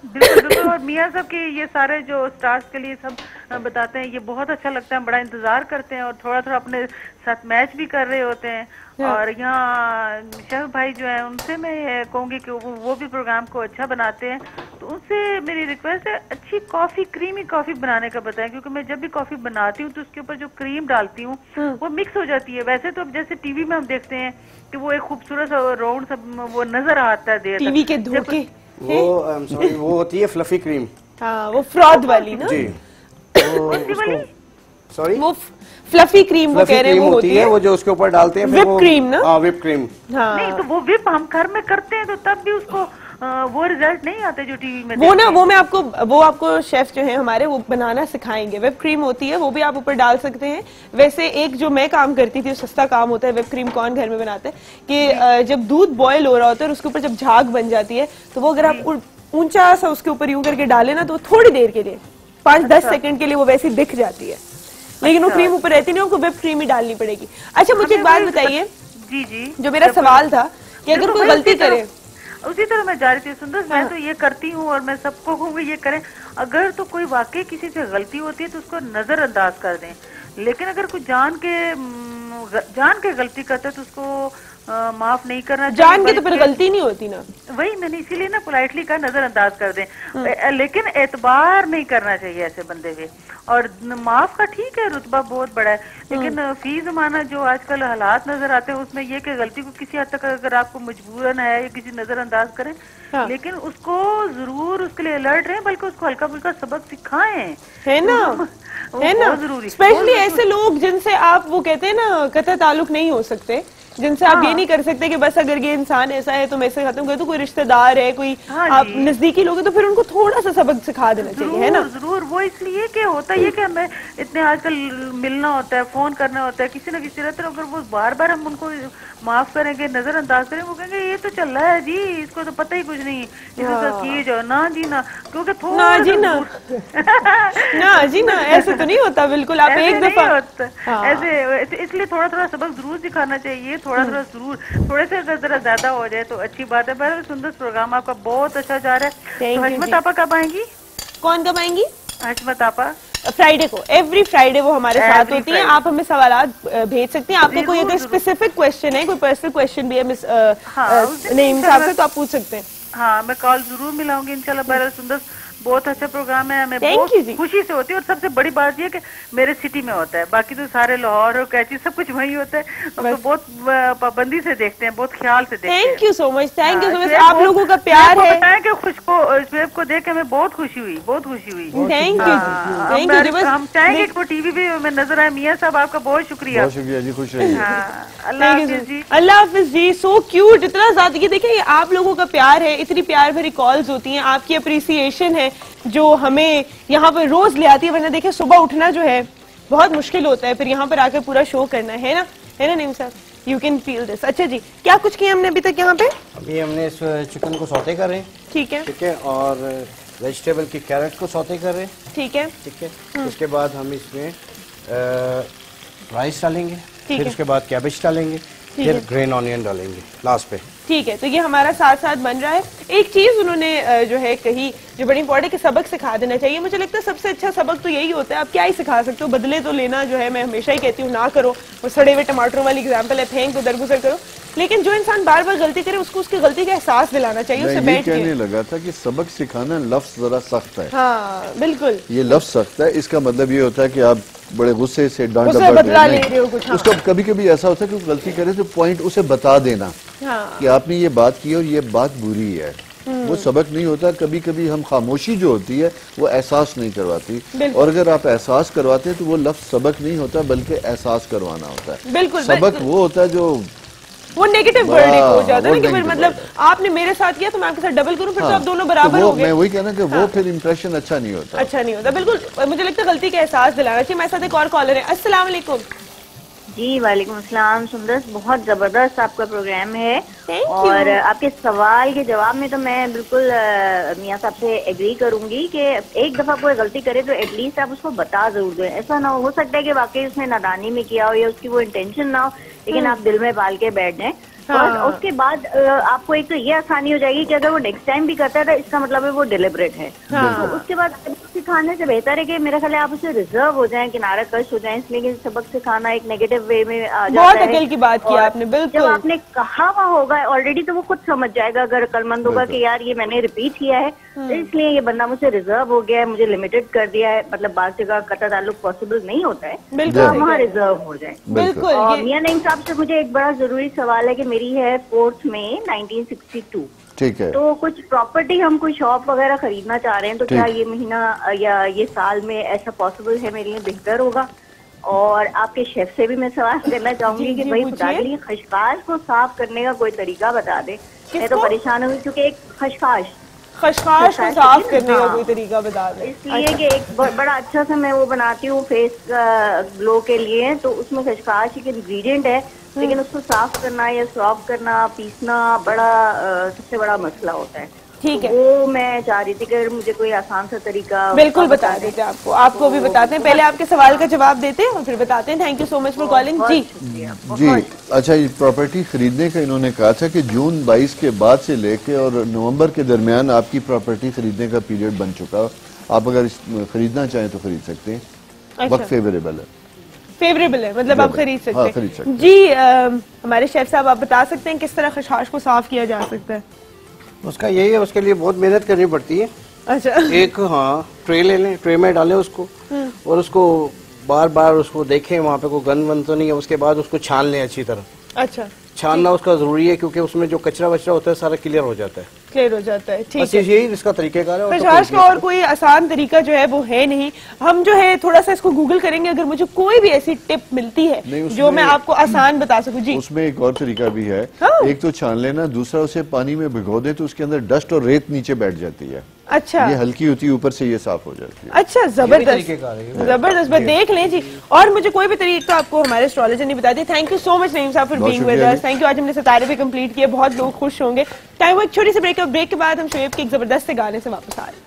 बिल्कुल बिल्कुल। और मियाँ साहब के ये सारे जो स्टार्स के लिए सब बताते हैं, ये बहुत अच्छा लगता है, बड़ा इंतजार करते हैं और थोड़ा थोड़ा अपने साथ मैच भी कर रहे होते हैं। और यहाँ शेफ भाई जो है उनसे मैं कहूँगी कि वो भी प्रोग्राम को अच्छा बनाते हैं, तो उनसे मेरी रिक्वेस्ट है अच्छी कॉफी, क्रीमी कॉफी बनाने का बताएं, क्योंकि मैं जब भी कॉफी बनाती हूँ तो उसके ऊपर जो क्रीम डालती हूँ वो मिक्स हो जाती है। वैसे तो अब जैसे टीवी में हम देखते हैं कि वो एक खूबसूरत सा राउंड सा वो नजर आता है देर टीवी के धोखे, वो होती है फ्लफी क्रीम। हाँ, वो फ्रॉड वाली ना जी, सॉरी वो फ्लफी क्रीम वो कह रहे हैं, वो होती है वो जो उसके ऊपर डालते हैं विप क्रीम ना। हाँ, विप क्रीम। हाँ। नहीं तो वो विप हम घर में करते हैं तो तब भी उसको वो रिजल्ट नहीं आते जो टीवी में वो ना, वो मैं आपको शेफ जो है हमारे वो बनाना सिखाएंगे। विप क्रीम होती है, वो भी आप ऊपर डाल सकते हैं। वैसे एक जो मैं काम करती थी, सस्ता काम होता है, विप क्रीम कौन घर में बनाता है कि जब दूध बॉयल हो रहा होता है और उसके ऊपर जब झाग बन जाती है तो वो अगर आप ऊंचा सा उसके ऊपर यूं करके डाले ना, तो थोड़ी देर के लिए 5-10 सेकंड के लिए वो वैसी दिख जाती है, लेकिन वो क्रीम ऊपर रहती नहीं, आपको विप क्रीम ही डालनी पड़ेगी। अच्छा, मुझे एक बात बताइए, जी जी, जो मेरा सवाल था कि अगर कोई गलती करे, उसी तरह मैं जा रही थी सुंदर, मैं तो ये करती हूँ और मैं सबको कहूँगी ये करें। अगर तो कोई वाकई किसी से गलती होती है तो उसको नजरअंदाज कर दें, लेकिन अगर कोई जान के गलती करता है तो उसको माफ नहीं करना चाहिए। जान के तो फिर गलती नहीं होती ना, वही मैंने इसीलिए ना पोलाइटली कहा नजरअंदाज कर दें, लेकिन एतबार नहीं करना चाहिए ऐसे बंदे पे। और माफ का ठीक है, रुतबा बहुत बड़ा है, लेकिन फी जमाना जो आजकल हालात नजर आते हैं उसमें ये कि गलती को किसी हद तक अगर आपको मजबूरन है या किसी नजरअंदाज करें, लेकिन उसको जरूर उसके लिए अलर्ट रहें, बल्कि उसको हल्का फुल्का सबक सिखाएं, है ना, है ना, जरूरी। स्पेशली ऐसे लोग जिनसे आप वो कहते हैं ना कतई ताल्लुक नहीं हो सकते, जिनसे आप ये नहीं कर सकते कि बस अगर ये इंसान ऐसा है तो मैं इसे खत्म कर दूं, कोई रिश्तेदार है, कोई आप नजदीकी लोग हैं, तो फिर उनको थोड़ा सा सबक सिखा देना चाहिए, है ना। जरूर, वो इसलिए कि होता है कि हमें इतने आजकल मिलना होता है, फोन करना होता है, किसी न किसी तरह, अगर वो बार बार हम उनको माफ करेंगे, नजरअंदाज करें, वो कहेंगे ये तो चल रहा है जी, इसको तो पता ही कुछ नहीं, इसे तो किए जाओ ना जी ना, क्योंकि थोड़ा ना जी ना ना जी ना, ऐसे तो नहीं होता बिल्कुल। आप एक दफा ऐसे, इसलिए थोड़ा थोड़ा सबक जरूर सिखाना चाहिए, थोड़ा थोड़ा जरूर, थोड़े से अगर जरा ज्यादा हो जाए तो अच्छी बात है। बहरहाल सुंदर प्रोग्राम आपका बहुत अच्छा जा रहा है। तो हजमत आपा कब आएंगी? कौन कब आएंगी? हजमत आपा फ्राइडे को, एवरी फ्राइडे वो हमारे साथ होती हैं। आप हमें सवाल भेज सकती हैं, आपको कोई अगर स्पेसिफिक क्वेश्चन है, कोई पर्सनल क्वेश्चन भी है मिस नईम साहब से, तो आप पूछ सकते हैं। हाँ, मैं कॉल जरूर मिलाऊंगी इंशाल्लाह। बहरहाल सुंदर बहुत अच्छा प्रोग्राम है, हमें बहुत खुशी से होती है, और सबसे बड़ी बात ये कि मेरे सिटी में होता है, बाकी तो सारे लाहौर और कराची सब कुछ वही होता है, तो बहुत पाबंदी से देखते हैं, बहुत ख्याल से देखते हैं। Thank you so much, thank you so much, आप लोगों का प्यार है। बताएं कि शुएब को देख के हमें बहुत खुशी हुई, बहुत खुशी हुई। Thank you, thank you. हम चाहेंगे कि वो टीवी भी में नजर आए। मियाँ साहब आपका बहुत शुक्रिया। बहुत शुक्रिया जी, खुश रहिए। अल्लाह हाफिज जी। अल्लाह हाफिज जी। सो क्यूट, इतना ज्यादा, ये देखिए आप लोगों का प्यार है, इतनी प्यार भरी कॉल्स होती हैं, आपकी अप्रिसिएशन है जो हमें यहाँ पर रोज ले आती है। वरना देखिए सुबह उठना जो है बहुत मुश्किल होता है, फिर यहाँ पर आकर पूरा शो करना है ना नईम साहब, यू कैन फील दिस। अच्छा जी, क्या कुछ किया हमने अभी तक यहाँ पे? अभी हमने इस चिकन को सौते कर रहे हैं, ठीक है, ठीक है, और वेजिटेबल की कैरेट को सौते कर रहे हैं, ठीक है, ठीक है। उसके बाद हम इसमें राइस डालेंगे, फिर उसके बाद कैबेज डालेंगे, फिर ग्रीन ऑनियन डालेंगे लास्ट पे, ठीक है। तो ये हमारा साथ साथ बन रहा है। एक चीज उन्होंने जो है कही जो बड़ी इंपॉर्टेंट, कि सबक सिखा देना चाहिए। मुझे लगता है सबसे अच्छा सबक तो यही होता है, आप क्या ही सिखा सकते हो, बदले तो लेना जो है मैं हमेशा ही कहती हूँ ना करो, और सड़े हुए टमाटरों वाली एग्जाम्पल है, फेंक तो दरगुजर करो, लेकिन जो इंसान बार बार गलती करे उसको उसकी गलती का एहसास दिलाना चाहिए। उसे बैठ के कहने लगा था कि सबक सिखाना लफ्ज जरा सख्त है। हाँ बिल्कुल, ये लफ्ज सख्त है, इसका मतलब ये होता है कि आप बड़े गुस्से से डांट बदला ले रहे हो कुछ। उसका कभी कभी ऐसा होता है कि गलती करे तो पॉइंट उसे बता देना कि आपने ये बात की और ये बात बुरी है, वो सबक नहीं होता। कभी कभी हम खामोशी जो होती है वो एहसास नहीं करवाती, और अगर आप एहसास करवाते हैं तो वो लफ्ज सबक नहीं होता बल्कि एहसास करवाना होता है। बिल्कुल, सबक वो होता है जो वो नेगेटिव वर्डिंग हो जाता है ना, कि फिर मतलब आपने मेरे साथ किया तो मैं आपके साथ डबल करूं, फिर तो आप दोनों बराबर हो गए। मैं वही कहना कि वो फिर इंप्रेशन अच्छा नहीं होता, अच्छा नहीं होता। बिल्कुल, मुझे लगता है गलती का एहसास दिलाना चाहिए। मेरे साथ एक और कॉलर है। अस्सलाम वालेकुम जी। वालेकुम अस्सलाम। सुंदर, बहुत जबरदस्त आपका प्रोग्राम है, और आपके सवाल के जवाब में तो मैं बिल्कुल मियाँ साहब से एग्री करूंगी कि एक दफा कोई गलती करे तो एटलीस्ट आप उसको बता जरूर दें। ऐसा ना हो सकता है कि वाकई उसने नादानी में किया हो या उसकी वो इंटेंशन ना हो, लेकिन आप दिल में पाल के बैठ जाएं। और उसके बाद आपको एक तो ये आसानी हो जाएगी कि अगर वो नेक्स्ट टाइम भी करता है तो इसका मतलब है वो डिलिबरेट है। तो उसके बाद सिखाने से बेहतर है कि मेरा ख्याल है आप उसे रिजर्व हो जाएं, किनारा कश हो जाएं, इसलिए कि सबक सिखाना एक नेगेटिव वे में आ जाता है। बहुत अकल की बात की आपने, बिल्कुल। जब आपने कहा हुआ होगा ऑलरेडी तो वो खुद समझ जाएगा, अगर अक्लमंद होगा कि यार ये मैंने रिपीट किया है तो इसलिए ये बंदा मुझसे रिजर्व हो गया है, मुझे लिमिटेड कर दिया है, मतलब बात जगह कटा ताल्लुक पॉसिबल नहीं होता है, तो हम वहाँ रिजर्व हो जाए। बिल्कुल। और मियां नईम साहब से मुझे एक बड़ा जरूरी सवाल है कि मेरी है 4 मई 1962, ठीक है, तो कुछ प्रॉपर्टी हम कोई शॉप वगैरह खरीदना चाह रहे हैं, तो क्या ये महीना या ये साल में ऐसा पॉसिबल है मेरे लिए बेहतर होगा? और आपके शेफ से भी मैं सवाल करना चाहूंगी कि भाई खुदा के लिए खशखाश को साफ करने का कोई तरीका बता दे, मैं तो परेशान हुई क्योंकि एक खशखाश को साफ करने का कोई तरीका बता दे। इसलिए कि एक बड़ा अच्छा सा मैं वो बनाती हूँ फेस ग्लो के लिए, तो उसमें खशखाश एक इंग्रेडिएंट है, लेकिन उसको साफ करना या सॉफ्ट करना, पीसना बड़ा सबसे बड़ा मसला होता है। ठीक है, वो मैं चाह रही थी कि अगर मुझे कोई आसान सा तरीका बिल्कुल बता देते हैं आपको भी बताते हैं। पहले आपके सवाल का जवाब देते हैं और फिर बताते हैं। Thank you so much for calling. जी जी, अच्छा, ये प्रॉपर्टी खरीदने का इन्होंने कहा था कि जून 22 के बाद से लेके और नवंबर के दरमियान आपकी प्रॉपर्टी खरीदने का पीरियड बन चुका, आप अगर खरीदना चाहें तो खरीद सकते हैं। वक्त फेवरेबल है, मतलब आप खरीद सकते हैं। जी हमारे शेफ साहब, आप बता सकते हैं किस तरह खशखाश को साफ किया जा सकता है? उसका यही है, उसके लिए बहुत मेहनत करनी पड़ती है। अच्छा। एक ट्रे ले लें, ट्रे में डालें उसको और उसको बार बार उसको देखें वहाँ पे कोई गंद वंद तो नहीं है। उसके बाद उसको छान लें अच्छी तरह। अच्छा, छानना उसका जरूरी है क्योंकि उसमें जो कचरा वचरा होता है सारा क्लियर हो जाता है। ठीक है, यही इसका तरीकेकार है। खशखाश का और कोई आसान तरीका जो है वो है नहीं। हम जो है थोड़ा सा इसको गूगल करेंगे, अगर मुझे कोई भी ऐसी टिप मिलती है जो मैं आपको आसान बता सकूं। जी, उसमें एक और तरीका भी है। एक तो छान लेना, दूसरा उसे पानी में भिगो दे तो उसके अंदर डस्ट और रेत नीचे बैठ जाती है। अच्छा, ये हल्की होती है, ऊपर से ये साफ हो जाती है। अच्छा, जबरदस्त जबरदस्त, बस देख लें जी। और मुझे कोई भी तरीका आपको हमारे एस्ट्रोलॉजर ने बता दिया। Thank you so much Naeem साहब for being with us. Thank you. आज हमने सितारे भी कंप्लीट किए, बहुत लोग खुश होंगे। टाइम एक छोटी सी ब्रेक के बाद हम शोएब के एक जबरदस्त से गाने से वापस आ रहे हैं।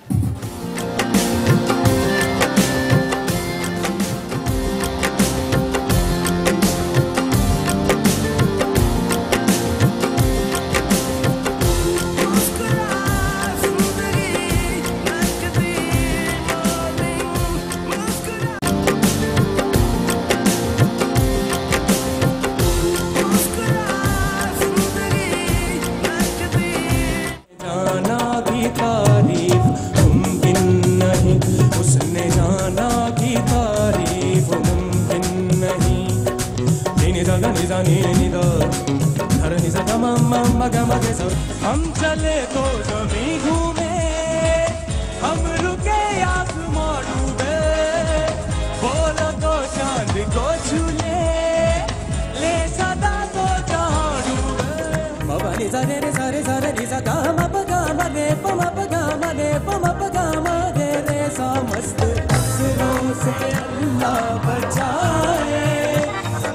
हम चले तो जमी घूमे, हम रुके आसमां डूबे, बोलो तो चांद को छूले, ले सदा तो जहां डूबे। मबा नि सा रे सारे नि सा गा म प गा म गे प म प गा म गे प म प गा म गे रे सा मस्त असरों से अल्लाह बचाए,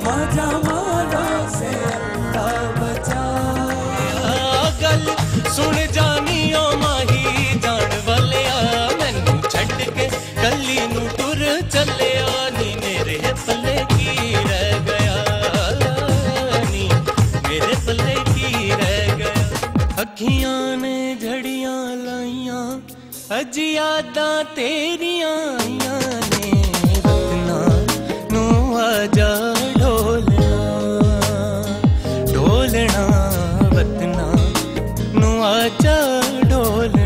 मजा मारों से अल्लाह बचाए। सुन जानियो माही जान वालिया, मैनू छड्ड के कली नू टुर चलिया नी, मेरे पल्ले की रह गया नी, मेरे पल्ले की रह गया। अखियां ने झड़ियां लाइया, अज यादां तेरियां आइयां ने, वतना नू आजा ढोलना ढोलना, वतना आजा ढोलना।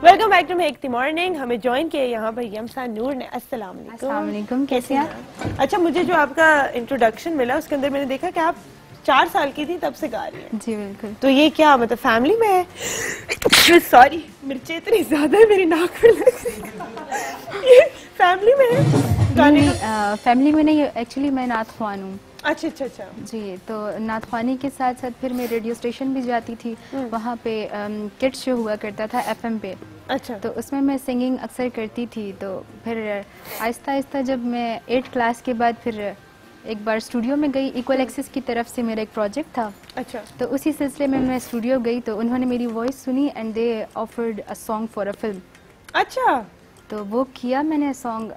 Welcome back to make the morning. हमें ज्वाइन किया यहाँ पर यमसा नूर ने। अस्सलाम वालेकुम, कैसे हैं आप? अच्छा, मुझे जो आपका इंट्रोडक्शन मिला उसके अंदर मैंने देखा कि आप 4 साल की थी तब से गा रही हैं। जी बिल्कुल। तो ये क्या मतलब फैमिली में है? सॉरी, मिर्चें इतनी ज्यादा है मेरी नाक में लग रही। ये फैमिली में है गाने का? फैमिली में नहीं, एक्चुअली मैं नात ख्वान हूँ। अच्छा अच्छा अच्छा जी, तो नात ख्वानी के साथ साथ फिर मैं रेडियो स्टेशन भी जाती थी, वहाँ पे किड्स शो हुआ करता था FM पे। अच्छा, तो उसमें मैं सिंगिंग अक्सर करती थी। तो फिर आहिस्ता आहिस्ता जब मैं 8th क्लास के बाद फिर एक बार स्टूडियो में गई, इक्वल एक्सेस की तरफ से मेरा एक प्रोजेक्ट था। अच्छा, तो उसी सिलसिले में मैं स्टूडियो गई तो उन्होंने मेरी वॉइस सुनी and they offered a song for a film. अच्छा, तो वो किया मैंने सॉन्ग,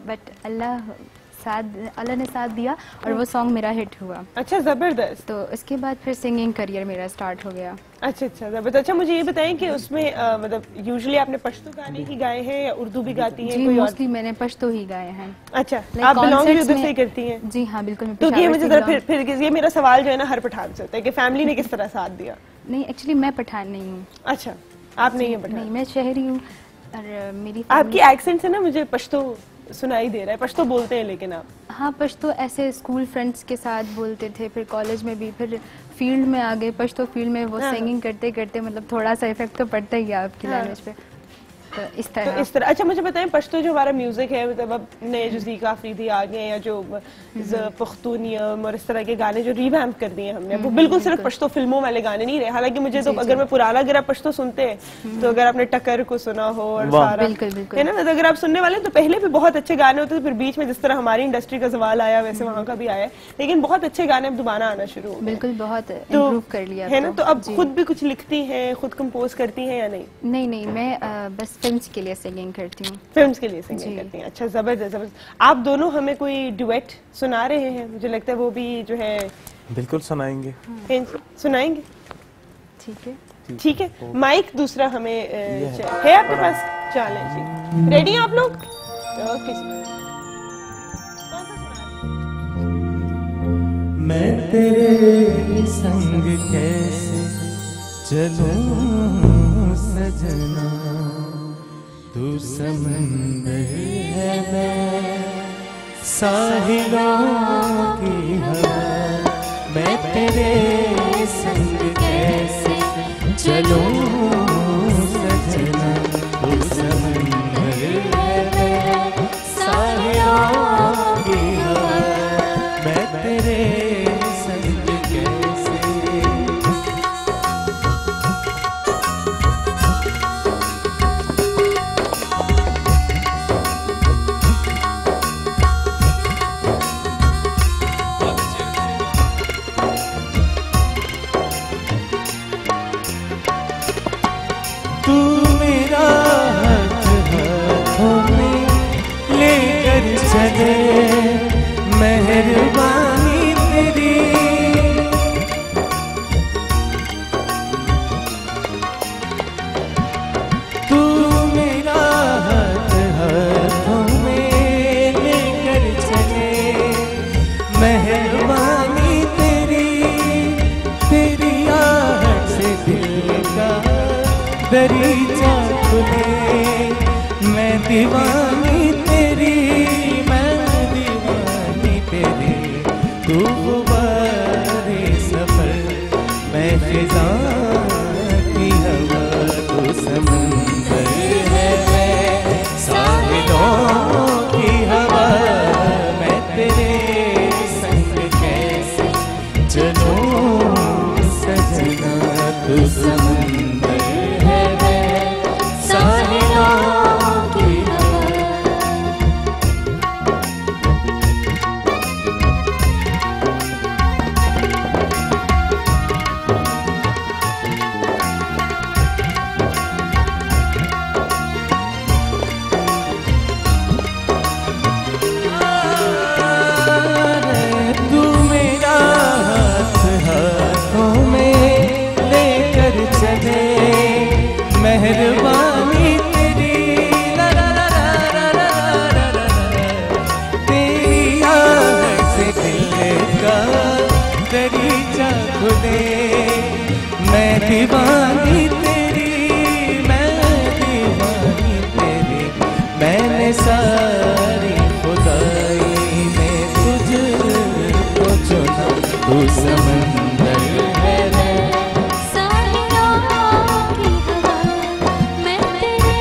बट अल्लाह अल्लाह ने साथ दिया और वो सॉन्ग मेरा हिट हुआ। अच्छा, जबरदस्त। तो इसके बाद फिर सिंगिंग करियर मेरा स्टार्ट हो गया। अच्छा, जबरदस्त। अच्छा, मुझे ये बताएं कि उसमें मतलब यूजुअली आपने पश्तो गाने ही गाए हैं या उर्दू भी गाती हैं? जी, मोस्टली मैंने पश्तो ही गाए हैं। अच्छा, आप बिलोंग भी उधर से ही करती हैं? जी हाँ, बिल्कुल। तो ये मुझे जरा फिर ये मेरा सवाल जो है ना हर पठान से होता है कि फैमिली ने किस तरह साथ दिया? नहीं, एक्चुअली मैं पठान नहीं हूँ। अच्छा, आप नहीं है पठान? नहीं, मैं शहरी हूँ। और मेरी आपकी एक्सेंट से ना मुझे पश्तो सुनाई दे रहा है। पश्तो बोलते हैं लेकिन आप? हाँ, पश्तो ऐसे स्कूल फ्रेंड्स के साथ बोलते थे, फिर कॉलेज में भी, फिर फील्ड में आ गए पश्तो फील्ड में। वो सिंगिंग करते करते मतलब थोड़ा सा इफेक्ट तो पड़ता ही है आपकी लैंग्वेज पे। तो इस तरह। अच्छा, मुझे बताएं पश्तो जो हमारा म्यूजिक है, मतलब अब नए जो ज़ीका अफरीदी आ गए या जो पख्तूनियम और इस तरह के गाने जो रिवैम्प कर दिए हमने, वो बिल्कुल सिर्फ पश्तो फिल्मों वाले गाने नहीं रहे। हालांकि मुझे तो अगर मैं पुराना अगर आप पश्तो सुनते हैं तो अगर आपने टक्कर को सुना हो और सारा है ना, तो अगर आप सुनने वाले तो पहले भी बहुत अच्छे गाने होते थे, फिर बीच में जिस तरह हमारी इंडस्ट्री का सवाल आया वैसे वहाँ का भी आया, लेकिन बहुत अच्छे गाने अब दोबारा आना शुरू हो गए। बिल्कुल, बहुत इम्प्रूव कर लिया है ना। तो अब खुद भी कुछ लिखती हैं, खुद कंपोज करती हैं या नहीं? नहीं, मैं बस फिल्म्स के लिए सिंगिंग करती हूँ। फिल्म्स के लिए सिंगिंग करती हैं। अच्छा, जबरदस्त। आप दोनों हमें कोई डुएट सुना रहे हैं? मुझे लगता है वो भी जो है बिल्कुल सुनाएंगे। सुनाएंगे? ठीक है। माइक दूसरा हमें है आपके पास? चलें जी, रेडी हैं आप लोग? ओके। मैं तेरे संग कैसे चलूं सजना, तू समंदर है मैं साहिलों की हवा, मैं तेरे संग कैसे चलूं सजना, तू समंदर है मैं साहिलों की हवा, मैं तेरे संग कैसे। तू मेरा हाथ हाथों में लेकर चले, मेहरबानी तेरी, तू मेरा हाथ हाथों में लेकर चले, मेहरबानी तेरी, तेरी आहट से दिल का दरीचा खुले, मैं दीवानी तेरी, मैं दीवानी तेरी, तू गुबारे सफर, मैं फिजा की हवा, तू समंदर है मैं साहिलों की हवा, मैं तेरे संग कैसे चलूं सजना, तू समंदर है मैं साहिलों की हवा। तू मेरा हाथ हाथों में लेकर चले, मेहरबानी तेरी, ला ला ला ला ला ला ला ला, तेरी आहट से दिल का दरीचा खुले, मैं दीवानी तेरी, मैं दीवानी तेरी, मैंने सारी खुदाई में तुझको चुना, तू समंदर है मैं साहिलों की हवा, मैं तेरे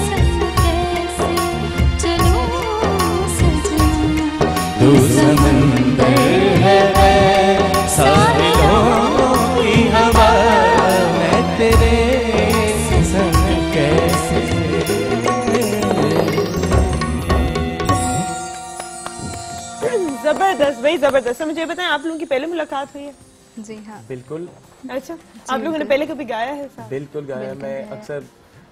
संग कैसे चलूं सजना, तू समंदर है मैं साहिलों की हवा, मैं तेरे संग कैसे। जबरदस्त भाई, जबरदस्त। मुझे बताएं आप लोगों की पहले मुलाकात हुई है? जी हाँ, बिल्कुल। अच्छा, आप लोगों ने पहले कभी गाया है साहब? बिल्कुल गाया। मैं अक्सर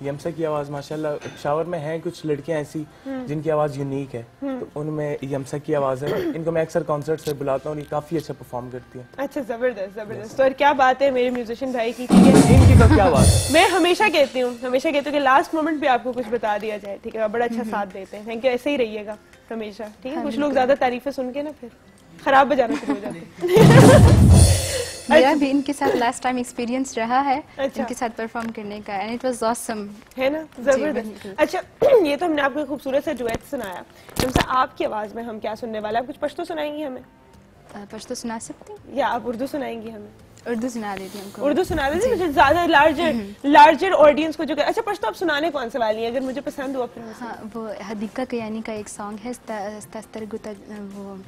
यमसा की आवाज माशाल्लाह, शावर में है कुछ लड़कियां ऐसी जिनकी आवाज यूनिक है, तो उनमें यमसा की आवाज है। इनको मैं अक्सर कॉन्सर्ट से बुलाता हूँ, ये काफी अच्छा परफॉर्म करती है। अच्छा, जबरदस्त जबरदस्त। तो क्या बात है मेरे म्यूजिशियन भाई की, ठीक है। इनकी तो क्या बात है, मैं हमेशा कहती हूँ कि लास्ट मोमेंट पे आपको कुछ बता दिया जाए, ठीक है। आप बड़ा अच्छा साथ देते हैं, थैंक यू, ऐसे ही रहिएगा हमेशा, ठीक है। कुछ लोग ज्यादा तारीफें सुन के ना फिर खराब बजाना शुरू हो जाते हैं। मेरा भी इनके साथ लास्ट टाइम एक्सपीरियंस रहा है, इनके साथ परफॉर्म करने का, एंड इट वाज ऑसम, है ना, जबरदस्त। अच्छा, ये तो हमने आपको खूबसूरत सा डुएट सुनाया, तुमसे आपकी आवाज में हम क्या सुनने वाले हैं? आप कुछ पश्तो सुनाएंगी हमें? पश्तो सुना सकते हैं या आप उर्दू सुनाएंगी हमें? उर्दू सुना देती हूँ। उर्दू सुना देती, मुझे ज्यादा लार्जर ऑडियंस को जो अच्छा पश्तो आप सुनाने कौन से वाली हैं, अगर मुझे पसंद हुआ फिर? हाँ, वो हदीका कयानी का एक सॉन्ग है, वो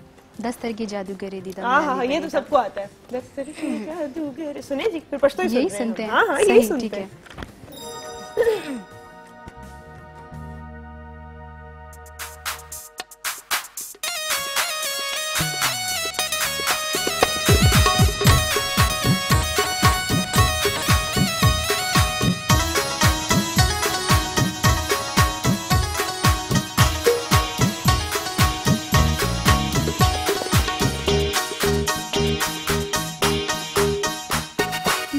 दस्तर की जादूगरे दीदा। हाँ, ये तो सबको आता है, दस्तर की जादूगरे। सुने जी, फिर पश्तो यही सुनते हैं। हाँ, यही सुनते हैं।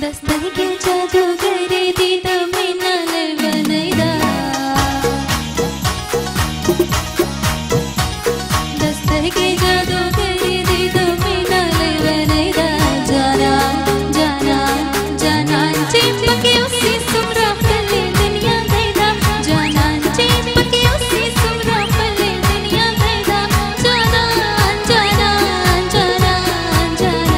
दस्तर के जादूगरे दीदा में नाल बनैदा, दस्तर के जादूगरे दीदा में नाल बनैदा, जाना जाना जाना चिपके उसी सुमरा पले दुनिया दैदा, जाना चिपके उसी सुमरा पले दुनिया दैदा, जाना जाना जाना जाना जाना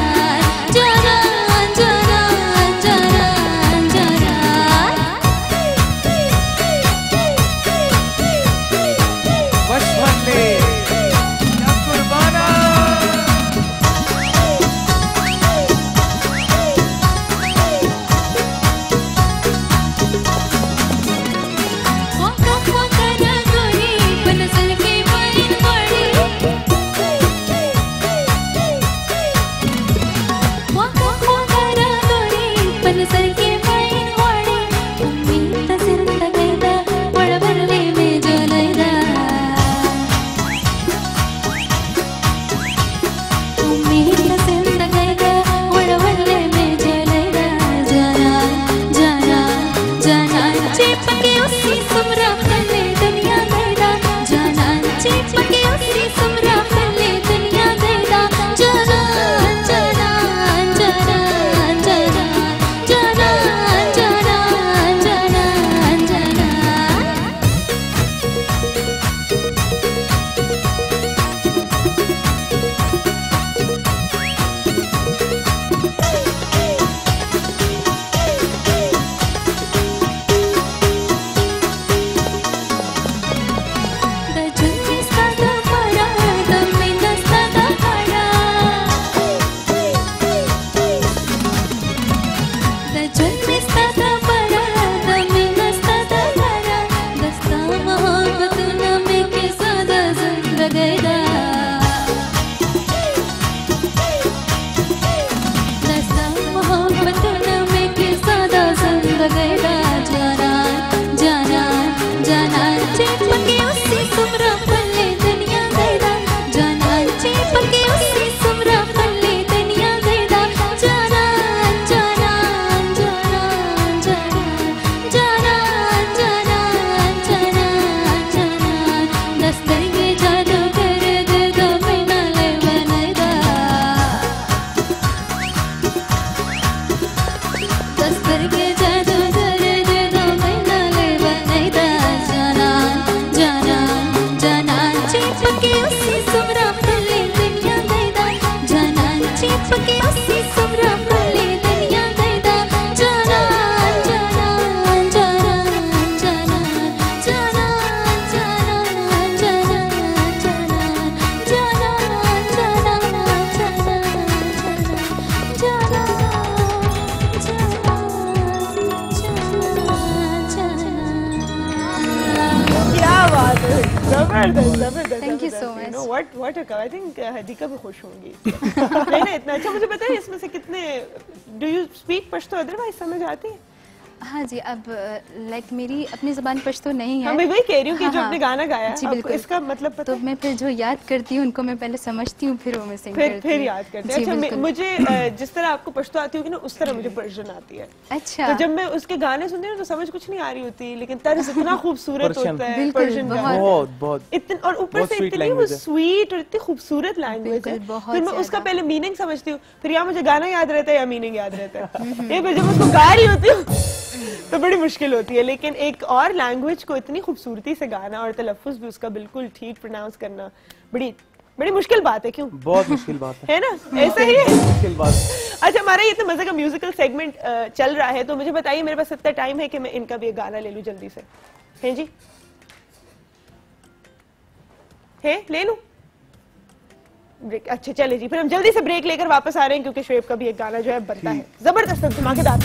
Thank you so much. You know what a I think Hadika भी खुश होंगी। नहीं इतना अच्छा। मुझे पता है इसमें से कितने do you speak Pashto, otherwise समझ आती है? हाँ जी, अब लाइक मेरी अपनी ज़बान पश्तो नहीं है। मैं वही कह रही हूँ कि जो आपने गाना गाया जी बिल्कुल, इसका मतलब पता तो मैं फिर जो याद करती हूँ उनको मैं पहले समझती हूँ, फिर वो मैं सिंग करती हूँ, फिर याद करते हैं। अच्छा, मुझे जिस तरह आपको पश्तो आती होगी ना, उस तरह मुझे पर्शियन आती है। अच्छा, तो जब मैं उसके गाने सुनती हूँ तो समझ कुछ नहीं आ रही होती, लेकिन तर्ज इतना खूबसूरत होता है पर्शियन का, बहुत इतने, और ऊपर से इतनी वो स्वीट और इतनी खूबसूरत लैंग्वेज है। फिर मैं उसका पहले मीनिंग समझती हूँ, फिर या मुझे गाना याद रहता है या मीनिंग याद रहता है। ये जब उसको गा रही होती हूँ तो बड़ी मुश्किल होती है। लेकिन एक और लैंग्वेज को इतनी खूबसूरती से गाना और तलफ्फुज़ भी उसका बिल्कुल ठीक प्रोनाउंस करना बड़ी मुश्किल बात है। क्यों? बहुत मुश्किल बात है ना? ऐसा ही है, मुश्किल बात। अच्छा, हमारा ये तो मजे का म्यूजिकल सेगमेंट चल रहा है, तो मुझे बताइए, मेरे पास इतना टाइम है कि मैं इनका भी एक गाना ले लूं जल्दी से? हैं जी? है ले लूं? ब्रेक? अच्छा चले जी, फिर हम जल्दी से ब्रेक लेकर वापस आ रहे हैं, क्योंकि शुएब का भी एक गाना जो है बनता है, जबरदस्त धमाकेदार।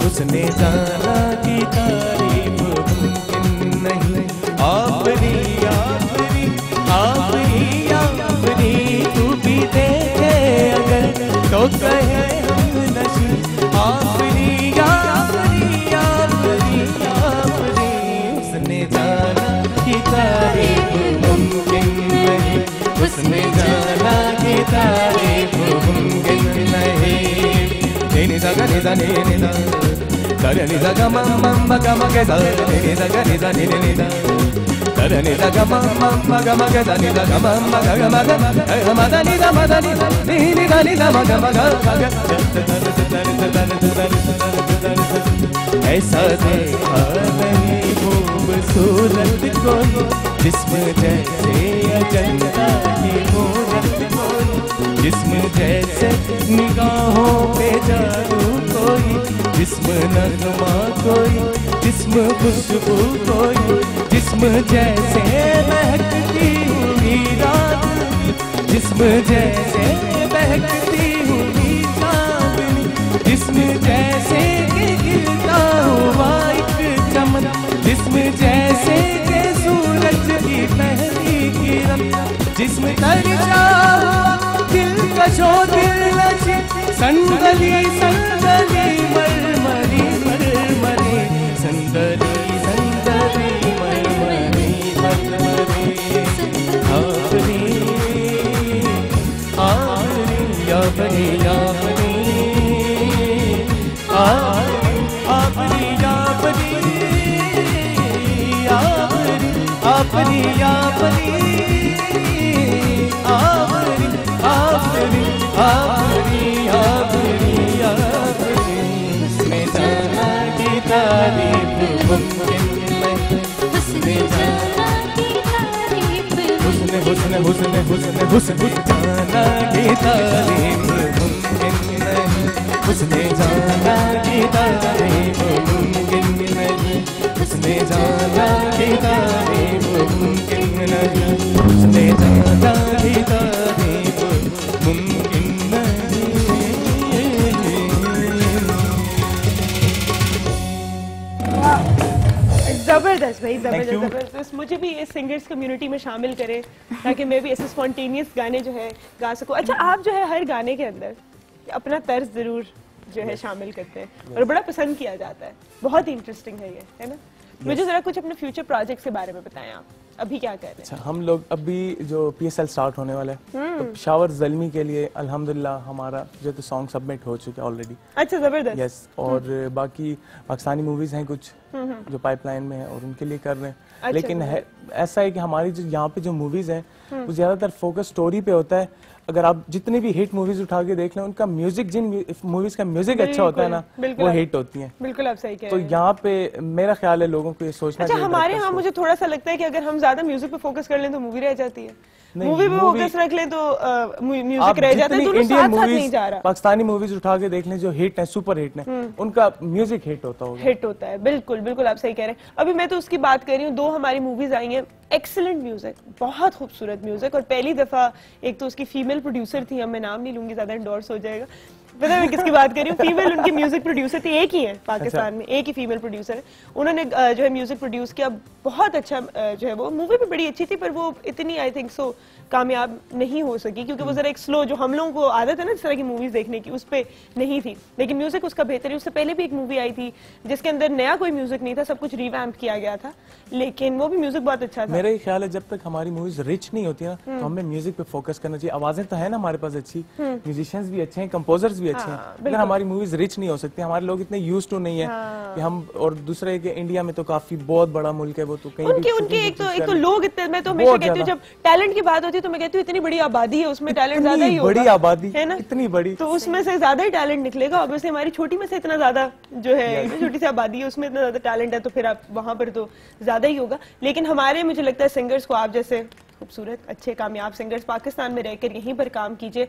उसने जाना कि तारीफ मुमकिन नहीं, आफरी आफरी आफरी आफरी, तू भी देखे अगर तो कहे हम नशी, आफरी आफरी आफरी आफरी, उसने जाना कि तारीफ मुमकिन नहीं, उसने जाना कि तारीफ मुमकिन नहीं। नि सा गा नि सा नि नि सा गा नि सा गा ma ma ma ga ma ga sa ni sa ga ni sa ni ni sa ga ni sa ga ma ma ga ma ga sa ni sa ga ma ga ma ga ma da ni sa ma da ni sa ni ni da ni sa ma ga ga ऐसा देखा नहीं खूबसूरत कोई जिस्म जैसे अजंता की मूरत कोई, जिस्म जैसे निगाहों पे जादू कोई, जिस्म नगमा कोई, जिस्म खुशबू कोई, जिस्म जैसे महकती हुई रात, जिस्म जैसे महकती हुई चांदनी, जिस्म जैसे गिरता हुआ एक चमन, जिस्म जैसे के सूरज की पहली किरण, जिस्म तरजा दिलकशो दिलनशी, संदली संदली मरमरी मरमरी, संदली संदली मरमरी मरमरी, आफरी आफरी आफरी आफरी आफरी आफरी आफरी आफरी आफरी आफरी आफरी आफरी, उसने जाना कि तारीफ मुमकिन नहीं, उसने जाना कि तारीफ उसने हुस्न हुस्न हुस्न हुस्न जाना कि तारीफ मुमकिन नहीं, उसने जाना कि तारीफ मुमकिन नहीं, उसने जाना कि तारीफ मुमकिन नहीं, उसने जाना कि तारीफ मुमकिन नहीं। जबरदस्त भाई, जबरदस्त। मुझे भी इस सिंगर्स कम्युनिटी में शामिल करें ताकि मैं भी ऐसे स्पॉन्टेनियस गाने जो है गा सकूं। अच्छा, आप जो है हर गाने के अंदर अपना तर्ज जरूर जो है शामिल करते हैं और बड़ा पसंद किया जाता है, बहुत ही इंटरेस्टिंग है ये, है ना? मुझे जरा कुछ अपने फ्यूचर प्रोजेक्ट्स के बारे में बताएं, आप अभी क्या कर रहे हैं? अच्छा, हम लोग अभी जो PSL स्टार्ट होने वाला है, तो शावर ज़ल्मी के लिए अल्हम्दुलिल्लाह हमारा जो तो सॉन्ग सबमिट हो चुके हैं ऑलरेडी। अच्छा, जबरदस्त। यस, और बाकी पाकिस्तानी मूवीज हैं कुछ जो पाइपलाइन में है और उनके लिए कर रहे हैं। लेकिन ऐसा है कि हमारी जो यहाँ पे जो मूवीज हैं वो ज्यादातर फोकस स्टोरी पे होता है। अगर आप जितनी भी हिट मूवीज उठा के देख लें, उनका म्यूजिक, जिन मूवीज का म्यूजिक अच्छा होता है ना, वो हिट होती हैं। बिल्कुल आप सही कह रहे हैं। तो यहाँ पे मेरा ख्याल है लोगों को ये सोचना चाहिए। हमारे यहाँ मुझे थोड़ा सा लगता है कि अगर हम ज्यादा म्यूजिक पे फोकस कर लें तो मूवी रह जाती है, मूवी पे फोकस रख लें तो म्यूजिक रह जाता है। इंडियन मूवीज, पाकिस्तानी मूवीज उठा के देख लें जो हिट है, सुपर हिट है, उनका म्यूजिक हिट होता होगा। हिट होता है, बिल्कुल बिल्कुल आप सही कह रहे हैं। अभी मैं तो उसकी बात कर रही हूँ, 2 हमारी मूवीज आई हैं, एक्सीलेंट म्यूजिक, बहुत खूबसूरत म्यूजिक, और पहली दफा एक तो उसकी फीमेल प्रोड्यूसर थी, अब मैं नाम नहीं लूंगी, ज्यादा एंडोर्स हो जाएगा, पता है मैं किसकी बात कर रही हूँ। फीमेल उनकी म्यूजिक प्रोड्यूसर थी, एक ही है पाकिस्तान में, एक ही फीमेल प्रोड्यूसर है। उन्होंने जो है म्यूजिक प्रोड्यूस किया, बहुत अच्छा जो है वो मूवी भी बड़ी अच्छी थी, पर वो इतनी आई थिंक सो कामयाब नहीं हो सकी, क्योंकि वो जरा एक स्लो, जो हम लोगों को आदत है ना इस तरह की मूवीज देखने की, उस पे नहीं थी। लेकिन म्यूजिक उसका बेहतरीन। उससे पहले भी एक मूवी आई थी जिसके अंदर नया कोई म्यूजिक नहीं था, सब कुछ रिवैम्प किया गया था, लेकिन वो भी म्यूजिक बहुत अच्छा था। मेरा ये ख्याल है जब तक हमारी मूवीज रिच नहीं होती ना, तो हमें म्यूजिक पे फोकस करना चाहिए। आवाजें तो है ना हमारे पास अच्छी, म्यूजिशियंस भी अच्छे हैं, कंपोजर्स भी अच्छे हैं, लेकिन हमारी मूवीज रिच नहीं हो सकती। हमारे लोग इतने यूज्ड टू नहीं है कि हम, और दूसरे के इंडिया में तो काफी बहुत बड़ा मुल्क है वो, तो कहीं उनके एक तो लोग इतने, मैं तो हमेशा कहती हूँ जब टैलेंट की बात होती है तो मैं कहती हूँ इतनी बड़ी आबादी है, उसमें टैलेंट ज्यादा ही होगा। बड़ी आबादी है ना, इतनी बड़ी, तो उसमें से ज्यादा ही टैलेंट निकलेगा। ऑब्वियसली हमारी छोटी में से इतना ज्यादा जो है, छोटी सी आबादी है, उसमें इतना ज्यादा टैलेंट है, तो फिर आप वहां पर तो ज्यादा ही होगा। लेकिन हमारे, मुझे लगता है सिंगर्स को, आप जैसे खूबसूरत अच्छे कामयाब सिंगर्स पाकिस्तान में रहकर यहीं पर काम कीजिए।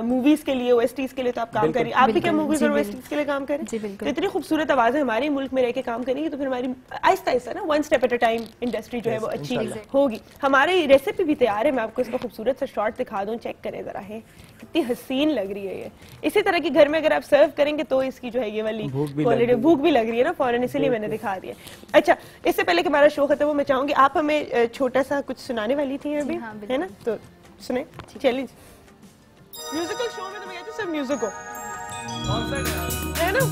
मूवीज के लिए, ओएसटीज के लिए तो आप काम करिए, आप भी क्या मूवीज और ओएसटीज के लिए काम करें, तो इतनी खूबसूरत आवाजें हमारे मुल्क में रह के काम करेंगी, तो फिर हमारी आहिस्ता आहिस्ता ना, 1 step at a time industry जो है वो अच्छी होगी। हमारी रेसिपी भी तैयार है, मैं आपको इसका खूबसूरत सा शॉट दिखा दूं, चेक करें जरा, है कितनी हसीन लग रही है ये। इसी तरह की घर में अगर आप सर्व करेंगे तो इसकी जो है ये वाली क्वालिटी, भूख भी लग रही है ना फौरन, इसीलिए मैंने दिखा दिया। अच्छा, इससे पहले कि हमारा शो खत्म हो, मैं चाहूंगी आप हमें छोटा सा कुछ सुनाने वाली थी अभी, है ना, तो सुने। चैलेंज म्यूजिकल शो में तो मैं कहती हूँ सिर्फ म्यूजिक हो, है ना।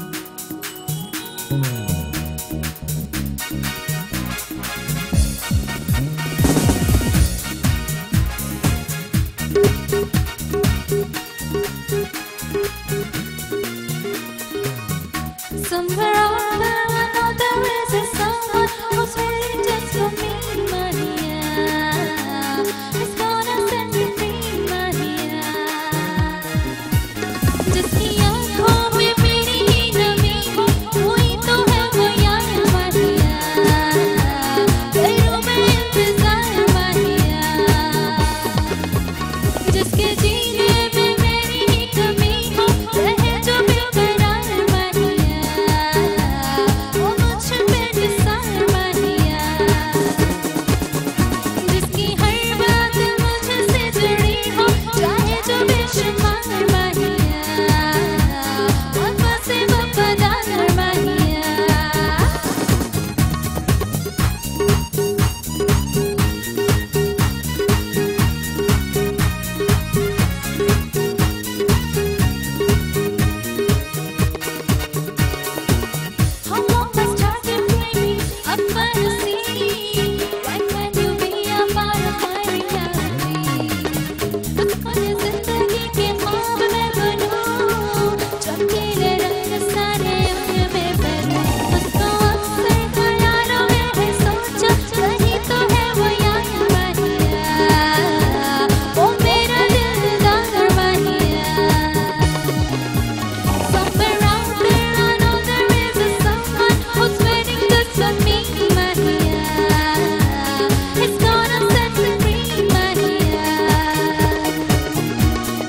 Somewhere out there I know there is a someone who's waiting just for me, Maria. It's gonna set me free, Maria. जिसकी आँखों में मेरी ही नमी हो, वही तो है वो यार Maria. करूँ मैं इंतजार Maria. जिसके जीने में मेरी ही कमी हो, रहे जो बेकरार Maria. वो मुझ पे निसार Maria. जिसकी हर बात मुझसे जुड़ी हो, चाहे जो बेशुमार Maria. वफा से वफादार Maria. How long has started maybe up by the sea? Right when you be a part of my reality. अपने जिंदगी के ख्वाब में बनूं, चमकीले रंग सारे उनमें भरूं। उसको अक्सर ख्यालों में है सोचा, कहीं तो है वो यार Maria. वो मेरा दिलदार Maria. Somewhere out there I know there is a someone who's waiting just for me, Maria. It's gonna set me free, Maria.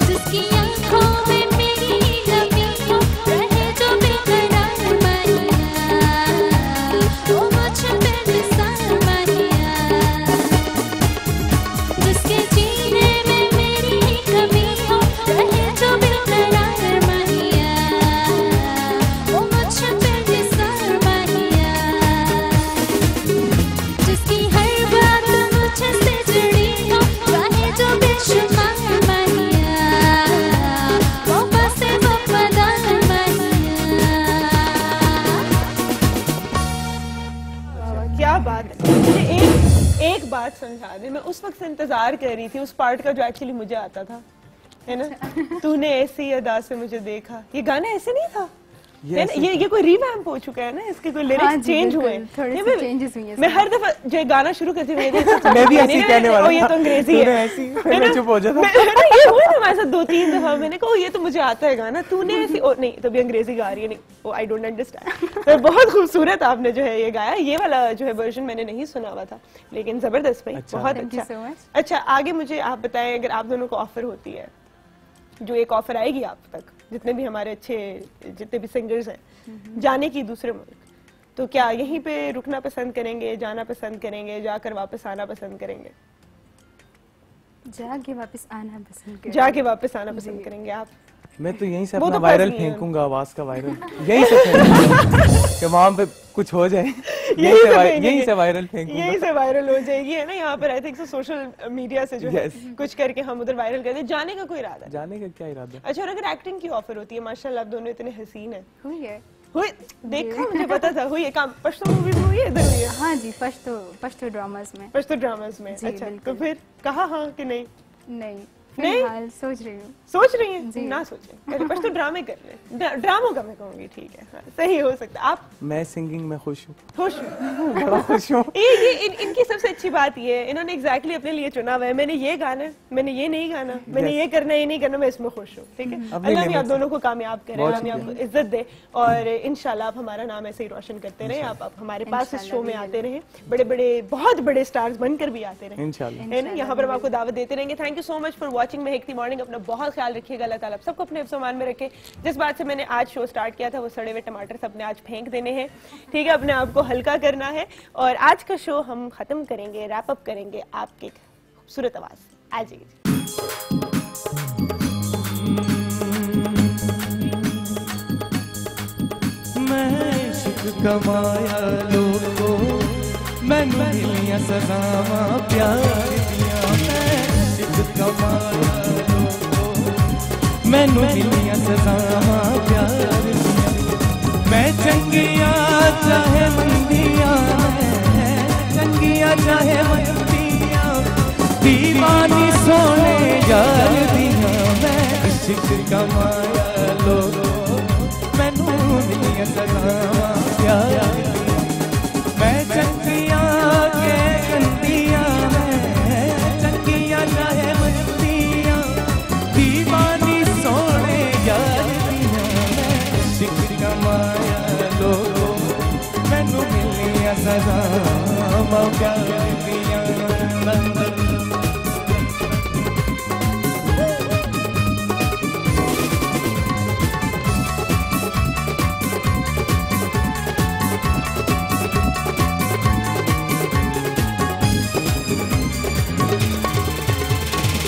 जिसकी आँखों में मेरी ही नमी हो, रहे जो बेकरार Maria. वो मुझ पे निसार Maria. जिसके जीने में मेरी ही कमी हो, रहे जो बेकरार Maria. वो मुझ पे निसार Maria. जिसकी हर बात मुझसे जुड़ी हो, चाहे जो बेशुमार Maria. वफा से वफादार Maria. क्या बात है। मुझे एक बात समझा दे, मैं उस वक्त से इंतजार कर रही थी उस पार्ट का जो एक्चुअली मुझे आता था, है ना। तूने ऐसी अदा से मुझे देखा, ये गाना ऐसे नहीं था, ये कोई रिवैम्प हो चुका है ना, इसके कोई लिरिक्स चेंज हुए हैं, थोड़े से चेंजेस हुए हैं। मैं हर दफा जो गाना शुरू करती हूँ मैं भी ऐसे कहने वाला, ये तो अंग्रेजी है, मैं चुप हो जाता। ये हुआ था हमारे साथ 2-3 दफा, मैंने कहा ये तो मुझे आता है गाना, तूने ऐसी नहीं तभी अंग्रेजी गा रही है, नहीं वो आई डोंट अंडरस्टैंड। तो बहुत खूबसूरत आपने जो है ये गाया, ये वाला जो है वर्जन मैंने नहीं सुना हुआ था, लेकिन जबरदस्त भाई, बहुत अच्छा। अच्छा आगे मुझे आप बताएं, अगर आप दोनों को ऑफर होती है, जो एक ऑफर आएगी आप तक, जितने भी हमारे अच्छे जितने भी सिंगर्स हैं, जाने की दूसरे मुल्क, तो क्या यहीं पे रुकना पसंद करेंगे, जाना पसंद करेंगे, जाकर वापस आना पसंद करेंगे? जाके वापस आना पसंद करेंगे। जाके वापस आना पसंद करेंगे आप? मैं तो यहीं से अपना वायरल फेंकूंगा, आवाज का वायरल यहीं से फेंकूंगा कि वहां पे कुछ हो जाए, यहीं से वायरल फेंकूंगा, यहीं से वायरल हो जाएगी, है ना। यहाँ पर आई थिंक सोशल मीडिया से जो है कुछ करके हम उधर वायरल कर दे। जाने का कोई इरादा? जाने का क्या इरादा? अच्छा, और अगर एक्टिंग की ऑफर होती है, माशाल्लाह आप दोनों इतने हसीन है, हुई देखा, मुझे पता था हुई है काम, पश्तो मूवी में हुई है, इधर हुई है। हाँ जी, पश्तो ड्रामास में। पश्तो ड्रामास में, अच्छा, तो फिर कहा हाँ कि नहीं? नहीं, नहीं सोच रही हूँ। सोच रही हैं? ना सोचें, बस तो ड्रामे कर लें, ड्रामों का मैं कहूँगी, ठीक है, हाँ, सही हो सकता। आप? मैं सिंगिंग में खुश हूँ, बड़ा खुश हूँ। ये इनकी सबसे अच्छी बात ये है, इन्होंने एग्जैक्टली अपने लिए चुना हुआ है, मैंने ये गाना, मैंने ये नहीं गाना, मैंने ये करना, ये नहीं करना, मैं इसमें खुश हूँ, ठीक है। अल्लाह भी आप दोनों को कामयाब करे, अल्लाह भी आपको इज्जत दे, और इंशाल्लाह आप हमारा नाम ऐसे ही रोशन करते रहे, आप हमारे पास इस शो में आते रहे, बड़े बड़े बहुत बड़े स्टार्स बनकर भी आते रहे, है ना। यहाँ पर हम आपको दावत देते रहेंगे। Thank you so much for watching Mehakti morning. अपना बहुत ख्याल रखिएगा, अल्लाह ताला सबको अपने हिफ्ज़-ओ-मान में रखे। जिस बात से मैंने आज शो स्टार्ट किया था, वो सड़े हुए टमाटर सबने आज फेंक देने हैं, ठीक है, अपने आप को हल्का करना है। और आज का शो हम खत्म करेंगे, रैप अप करेंगे आपकी खूबसूरत आवाज। आ जाइए। मैं इश्क कमाया लोगो, मैनू मिलिया सजावां प्यार दियां, मैं इश्क कमाया लोगो, मैनू मिलिया सजावां प्यार दियां, मैं चंगिया चाहे मंदिया, मैं चंगिया चाहे मंदिया, दीवानी सोने यार दिया, मैं इश्क कमाया लोगो, मैनू मिलिया सजावां प्यार दियां, मैं चंगिया के कंदिया, मैं चंगिया चाहे मंदिया, दीवानी सोने यार दिया, मैं इश्क कमाया लोगो, मैनू मिलिया सजावां प्यार दियां।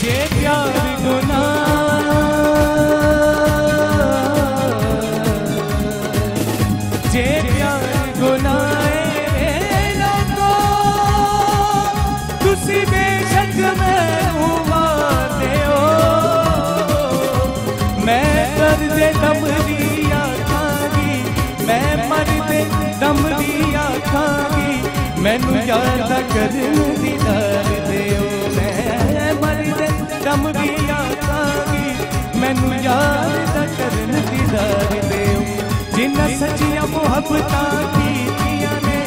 जे प्यार गुनाह, जे प्यार गुनाहे लोगो, तुसी बेशक मैनू मारदे हो, मैं दर्दे दम दी आखांगी, मैं मरदे दम दी आखांगी, मैनू याद करन दी दर दिओ, मैं मरदे दम दी आखांगी, मैनू याद करन दी दर दिओ, जिन्ना सच्चियां मुहब्बतां कीतियां ने,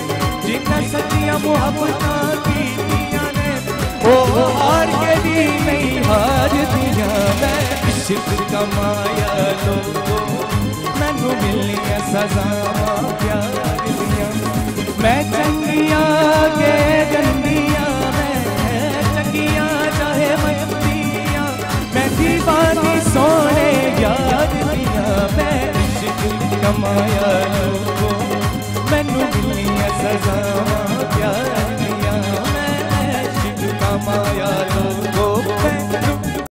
जिन्ना सच्चियां मुहब्बतां कीतियां ने, ओ हार के भी नहीं हार दियां, मैं इश्क कमाया लोगो, मैनू मिलिया सजावां प्यार दियां, मैं चंगिया के गंदिया, मैं चंगिया चाहे मंदिया, मैं दीवानी सोने यार दिया, मैं इश्क कमाया लोगो, मैनू मिलिया सजावां प्यार दियां, मैं इश्क कमाया लोगो।